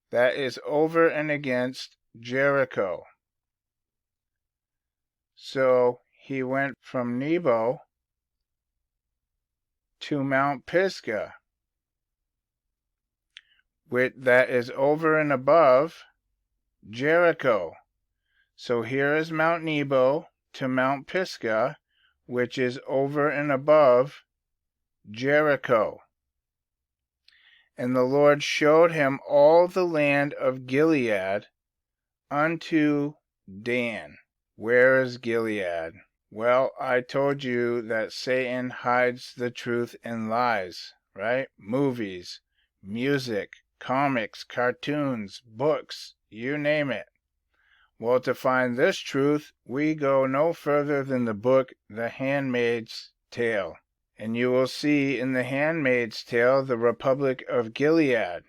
that is over and against Jericho. So he went from Nebo to Mount Pisgah, that is over and above Jericho. So here is Mount Nebo to Mount Pisgah, which is over and above Jericho. And the Lord showed him all the land of Gilead unto Dan. Where is Gilead? Well, I told you that Satan hides the truth in lies, right? Movies, music, comics, cartoons, books, you name it. Well, to find this truth, we go no further than the book The Handmaid's Tale. And you will see in the Handmaid's Tale the Republic of Gilead.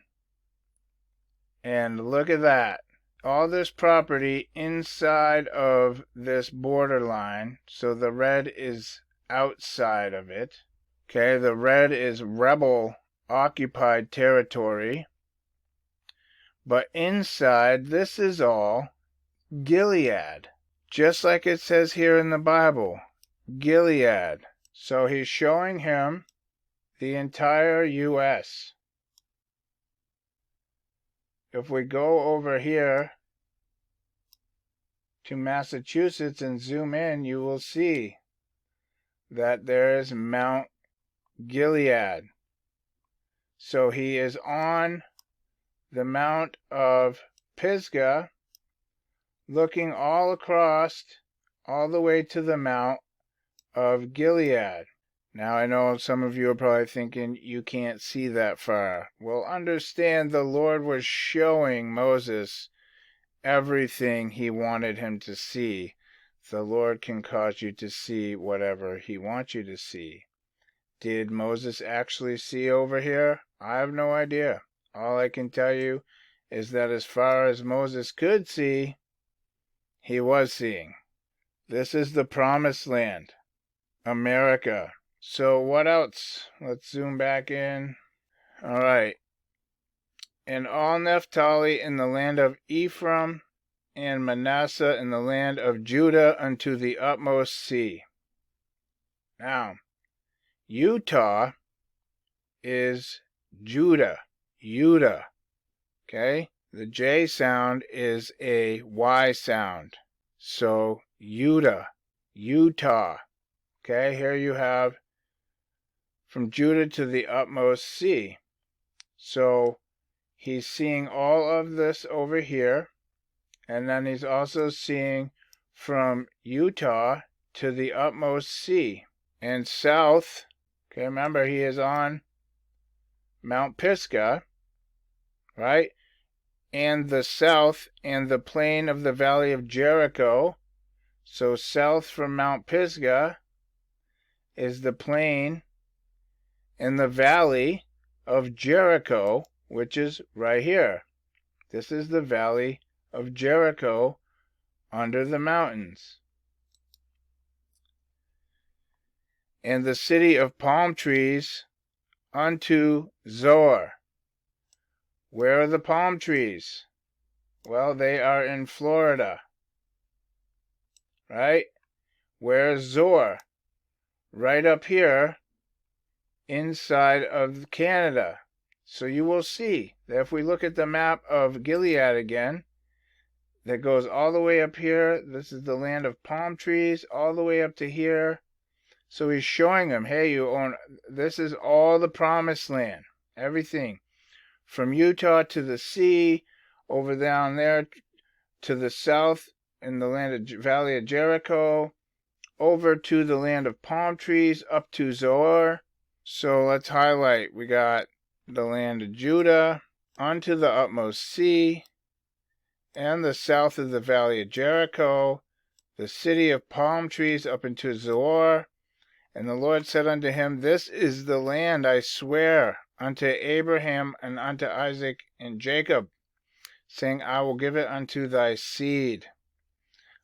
And look at that. All this property inside of this borderline. So the red is outside of it. Okay, the red is rebel occupied territory. But inside, this is all Gilead. Just like it says here in the Bible, Gilead. So he's showing him the entire U.S. If we go over here to Massachusetts and zoom in, you will see that there is Mount Gilead. So he is on the Mount of Pisgah, looking all across, all the way to the Mount of Gilead. Now I know some of you are probably thinking you can't see that far. Well, understand the Lord was showing Moses everything he wanted him to see. The Lord can cause you to see whatever he wants you to see. Did Moses actually see over here? I have no idea. All I can tell you is that as far as Moses could see, he was seeing. This is the promised land, America. So what else? Let's zoom back in. All right. And all Naphtali in the land of Ephraim, and Manasseh in the land of Judah unto the utmost sea. Now, Utah is Judah. Okay? The J sound is a Y sound. So, Utah. Okay, here you have from Judah to the utmost sea. So, he's seeing all of this over here. And then he's also seeing from Utah to the utmost sea. And south, okay, remember he is on Mount Pisgah, right? And the south and the plain of the valley of Jericho. So south from Mount Pisgah is the plain and the valley of Jericho, which is right here. This is the valley of Jericho under the mountains. And the city of palm trees unto Zoar. Where are the palm trees? Well, they are in Florida. Right? Where's Zoar? Right up here inside of Canada. So you will see that if we look at the map of Gilead again, that goes all the way up here. This is the land of palm trees, all the way up to here. So he's showing them, hey, you own, this is all the promised land. Everything. From Utah to the sea, over down there to the south in the land of Valley of Jericho, over to the land of palm trees, up to Zoar. So let's highlight. We got the land of Judah, onto the utmost sea, and the south of the valley of Jericho, the city of palm trees up into Zoar. And the Lord said unto him, This is the land I swear unto Abraham and unto Isaac and Jacob, saying, I will give it unto thy seed.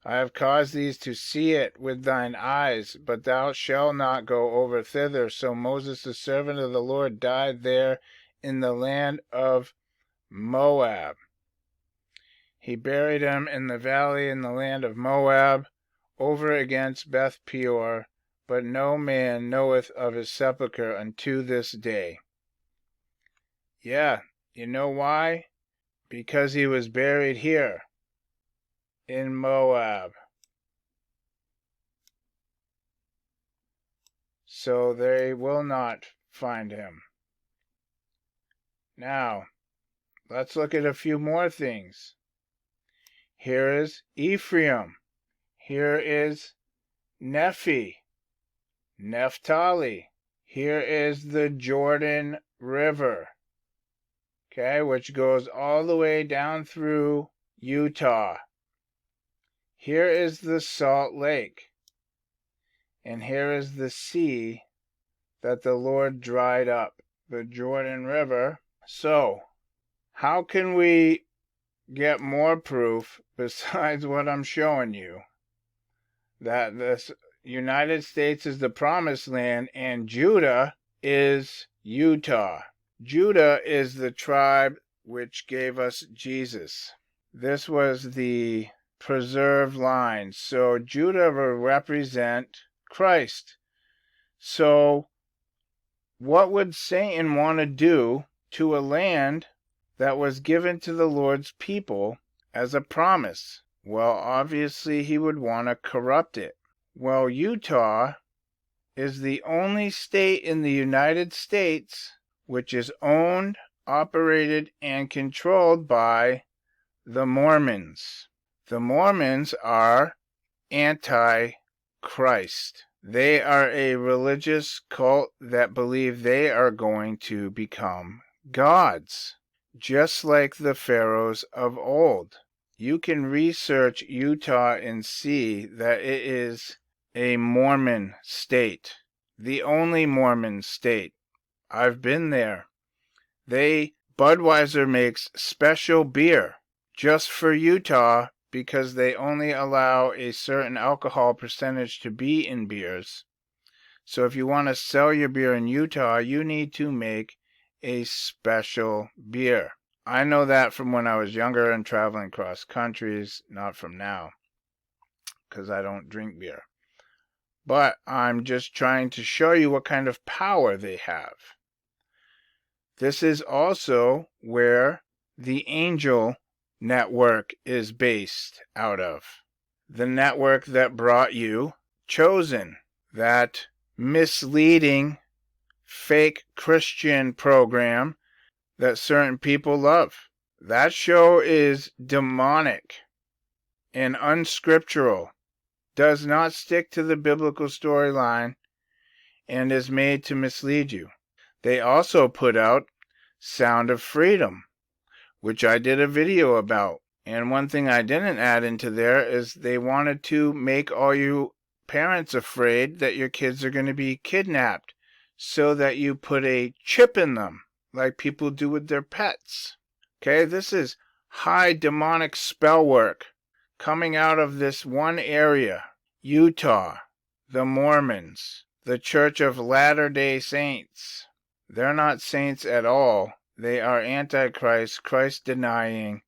I have caused thee to see it with thine eyes, but thou shalt not go over thither. So Moses the servant of the Lord died there in the land of Moab. He buried him in the valley in the land of Moab, over against Beth Peor, but no man knoweth of his sepulchre unto this day. Yeah, you know why? Because he was buried here, in Moab. So they will not find him. Now, let's look at a few more things. Here is Ephraim. Here is Nephi, Naphtali. Here is the Jordan River, okay, which goes all the way down through Utah. Here is the Salt Lake. And here is the sea that the Lord dried up the Jordan River. So, how can we get more proof besides what I'm showing you? That the United States is the promised land and Judah is Utah. Judah is the tribe which gave us Jesus. This was the preserved line. So Judah will represent Christ. So what would Satan want to do to a land that was given to the Lord's people as a promise? Well, obviously he would want to corrupt it. Well, Utah is the only state in the United States which is owned, operated, and controlled by the Mormons. The Mormons are anti-Christ. They are a religious cult that believe they are going to become gods, just like the pharaohs of old. You can research Utah and see that it is a Mormon state, the only Mormon state. I've been there. Budweiser makes special beer just for Utah because they only allow a certain alcohol percentage to be in beers. So if you want to sell your beer in Utah, you need to make a special beer. I know that from when I was younger and traveling cross countries, not from now, because I don't drink beer. But I'm just trying to show you what kind of power they have. This is also where the angel network is based out of. The network that brought you Chosen, that misleading fake Christian program that certain people love. That show is demonic and unscriptural, does not stick to the biblical storyline, and is made to mislead you. They also put out Sound of Freedom, which I did a video about. And one thing I didn't add into there is they wanted to make all you parents afraid that your kids are going to be kidnapped so that you put a chip in them, like people do with their pets. Okay, this is high demonic spell work coming out of this one area, Utah, the Mormons, the Church of Latter-day Saints. They're not saints at all. They are antichrist, Christ-denying,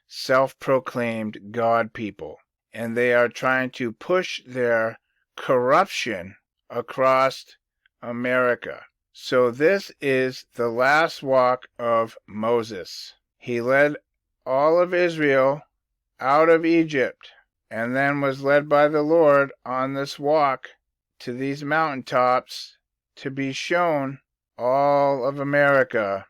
self-proclaimed God people. And they are trying to push their corruption across America. So this is the last walk of Moses. He led all of Israel out of Egypt and then was led by the Lord on this walk to these mountaintops to be shown all of America,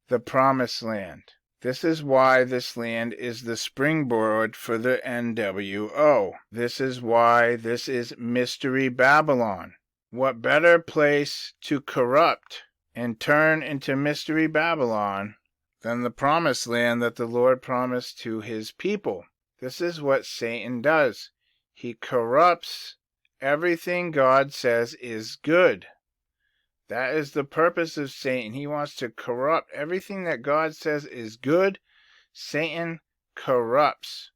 the promised land. This is why this land is the springboard for the NWO. This is why this is Mystery Babylon. What better place to corrupt and turn into Mystery Babylon than the promised land that the Lord promised to his people? This is what Satan does. He corrupts everything God says is good. That is the purpose of Satan. He wants to corrupt everything that God says is good. Satan corrupts.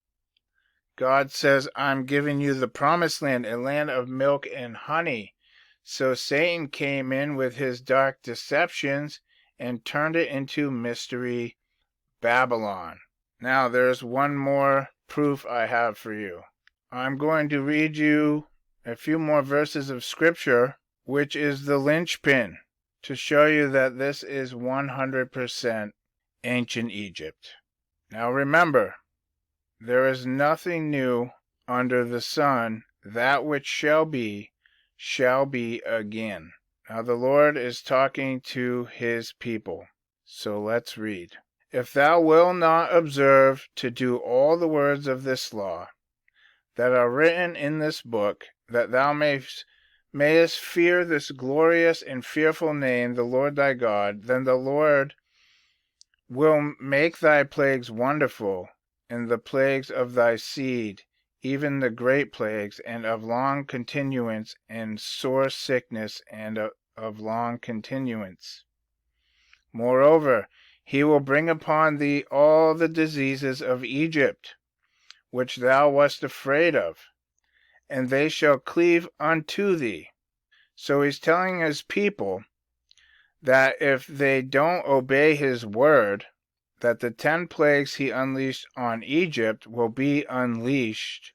God says, I'm giving you the promised land, a land of milk and honey. So Satan came in with his dark deceptions and turned it into Mystery Babylon. Now there's one more proof I have for you. I'm going to read you a few more verses of scripture, which is the linchpin to show you that this is 100% ancient Egypt. Now remember, there is nothing new under the sun. That which shall be again. Now the Lord is talking to his people. So let's read. If thou wilt not observe to do all the words of this law that are written in this book, that thou mayest fear this glorious and fearful name, the Lord thy God, then the Lord will make thy plagues wonderful, and the plagues of thy seed, even the great plagues, and of long continuance, and sore sickness, and of long continuance. Moreover, he will bring upon thee all the diseases of Egypt, which thou wast afraid of, and they shall cleave unto thee. So he's telling his people that if they don't obey his word, that the 10 plagues he unleashed on Egypt will be unleashed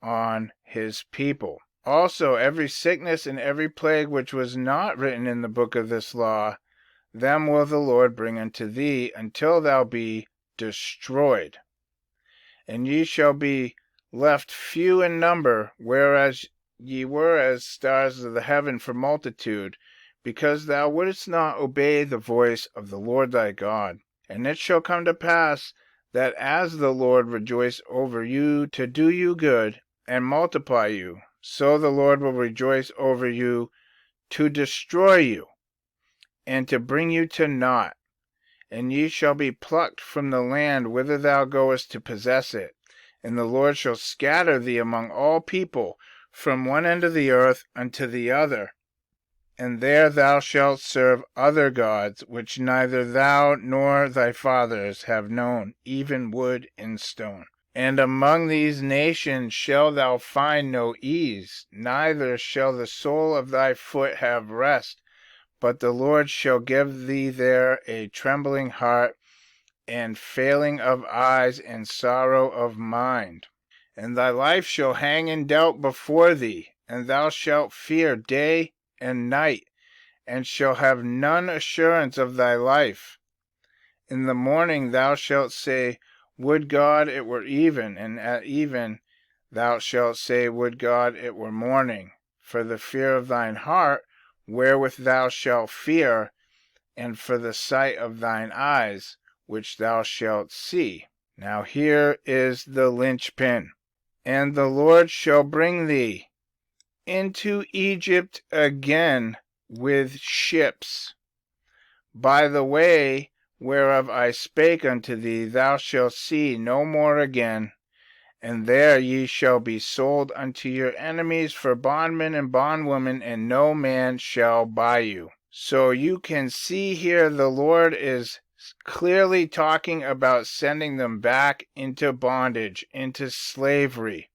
on his people. Also, every sickness and every plague which was not written in the book of this law, them will the Lord bring unto thee, until thou be destroyed. And ye shall be left few in number, whereas ye were as stars of the heaven for multitude, because thou wouldest not obey the voice of the Lord thy God. And it shall come to pass, that as the Lord rejoice over you to do you good, and multiply you, so the Lord will rejoice over you to destroy you, and to bring you to naught. And ye shall be plucked from the land whither thou goest to possess it. And the Lord shall scatter thee among all people, from one end of the earth unto the other. And there thou shalt serve other gods, which neither thou nor thy fathers have known, even wood and stone. And among these nations shalt thou find no ease, neither shall the sole of thy foot have rest, but the Lord shall give thee there a trembling heart, and failing of eyes, and sorrow of mind. And thy life shall hang in doubt before thee, and thou shalt fear day and night, and shall have none assurance of thy life. In the morning thou shalt say, Would God it were even, and at even thou shalt say, Would God it were morning, for the fear of thine heart, wherewith thou shalt fear, and for the sight of thine eyes, which thou shalt see. Now here is the linchpin. And the Lord shall bring thee into Egypt again with ships. By the way whereof I spake unto thee, thou shalt see no more again, and there ye shall be sold unto your enemies for bondmen and bondwomen, and no man shall buy you. So you can see here the Lord is clearly talking about sending them back into bondage, into slavery.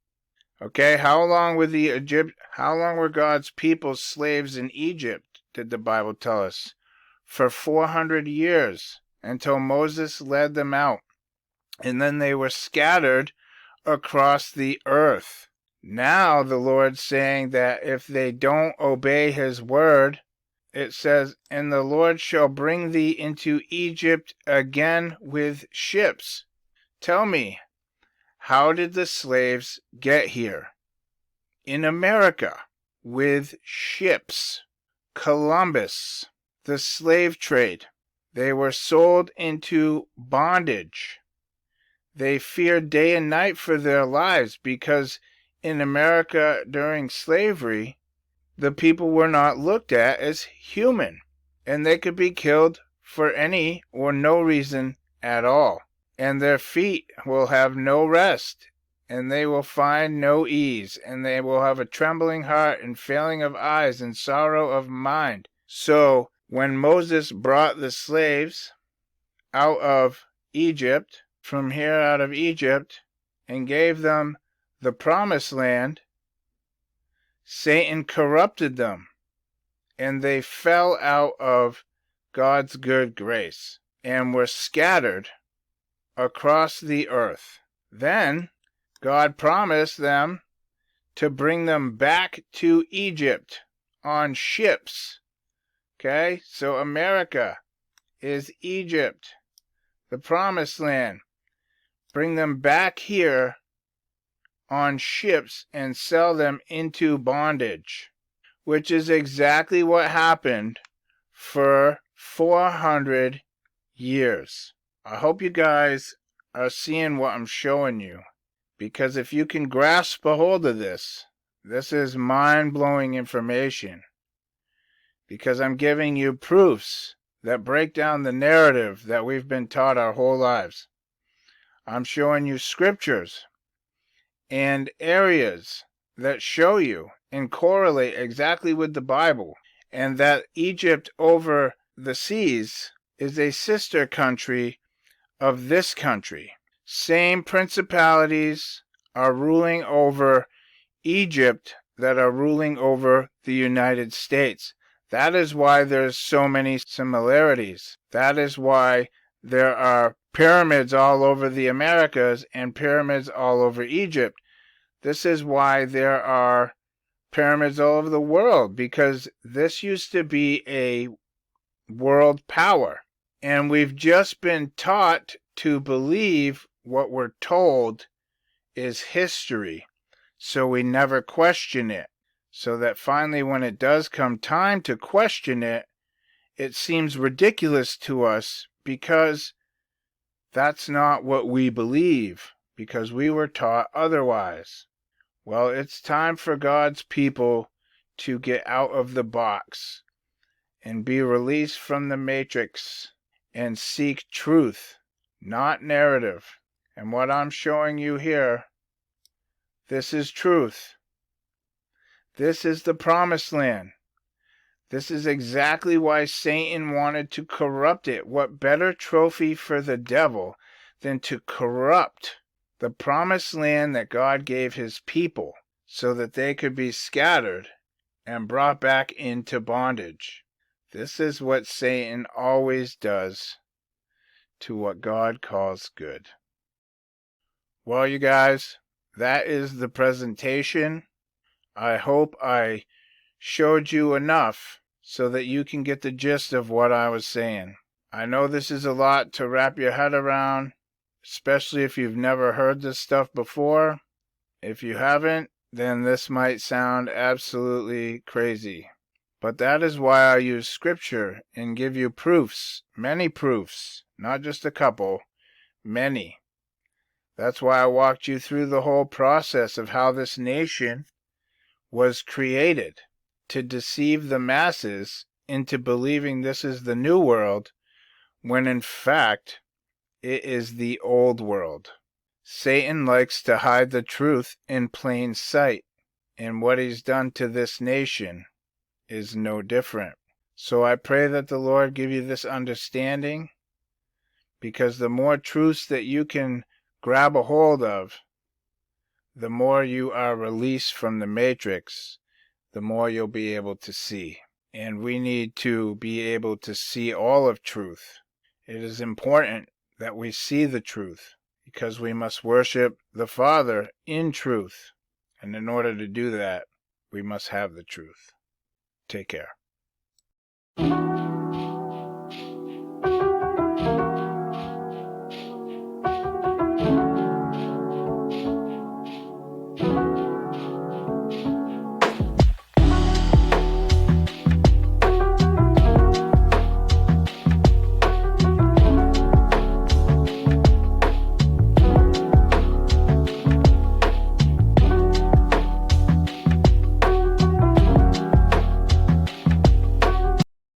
Okay, how long were God's people slaves in Egypt, did the Bible tell us? For 400 years, until Moses led them out. And then they were scattered across the earth. Now the Lord's saying that if they don't obey his word, it says, And the Lord shall bring thee into Egypt again with ships. Tell me, how did the slaves get here? In America, with ships. Columbus, the slave trade. They were sold into bondage. They feared day and night for their lives because in America during slavery, the people were not looked at as human, and they could be killed for any or no reason at all. And their feet will have no rest, and they will find no ease, and they will have a trembling heart and failing of eyes and sorrow of mind. So when Moses brought the slaves out of Egypt, from here out of Egypt, and gave them the promised land, Satan corrupted them, and they fell out of God's good grace, and were scattered across the earth. Then God promised them to bring them back to Egypt on ships. Okay, so America is Egypt, the promised land. Bring them back here on ships and sell them into bondage, which is exactly what happened for 400 years. I hope you guys are seeing what I'm showing you, because if you can grasp a hold of this, this is mind-blowing information, because I'm giving you proofs that break down the narrative that we've been taught our whole lives. I'm showing you scriptures and areas that show you and correlate exactly with the Bible. and that Egypt over the seas is a sister country of this country. Same principalities are ruling over Egypt that are ruling over the United States. That is why there's so many similarities. That is why there are pyramids all over the Americas and pyramids all over Egypt. This is why there are pyramids all over the world, because this used to be a world power. And we've just been taught to believe what we're told is history, so we never question it. So that finally, when it does come time to question it, it seems ridiculous to us because that's not what we believe, because we were taught otherwise. Well, it's time for God's people to get out of the box and be released from the matrix and seek truth, not narrative. And what I'm showing you here, this is truth. This is the promised land. This is exactly why Satan wanted to corrupt it. What better trophy for the devil than to corrupt the promised land that God gave his people so that they could be scattered and brought back into bondage? This is what Satan always does to what God calls good. Well, you guys, that is the presentation. I hope I showed you enough so that you can get the gist of what I was saying. I know this is a lot to wrap your head around, especially if you've never heard this stuff before. If you haven't, then this might sound absolutely crazy. But that is why I use scripture and give you proofs, many proofs, not just a couple, many. That's why I walked you through the whole process of how this nation was created, to deceive the masses into believing this is the new world, when in fact it is the old world. Satan likes to hide the truth in plain sight, and what he's done to this nation is no different. So I pray that the Lord give you this understanding, because the more truths that you can grab a hold of, the more you are released from the matrix, the more you'll be able to see. And we need to be able to see all of truth. It is important that we see the truth, because we must worship the Father in truth. And in order to do that, we must have the truth. Take care.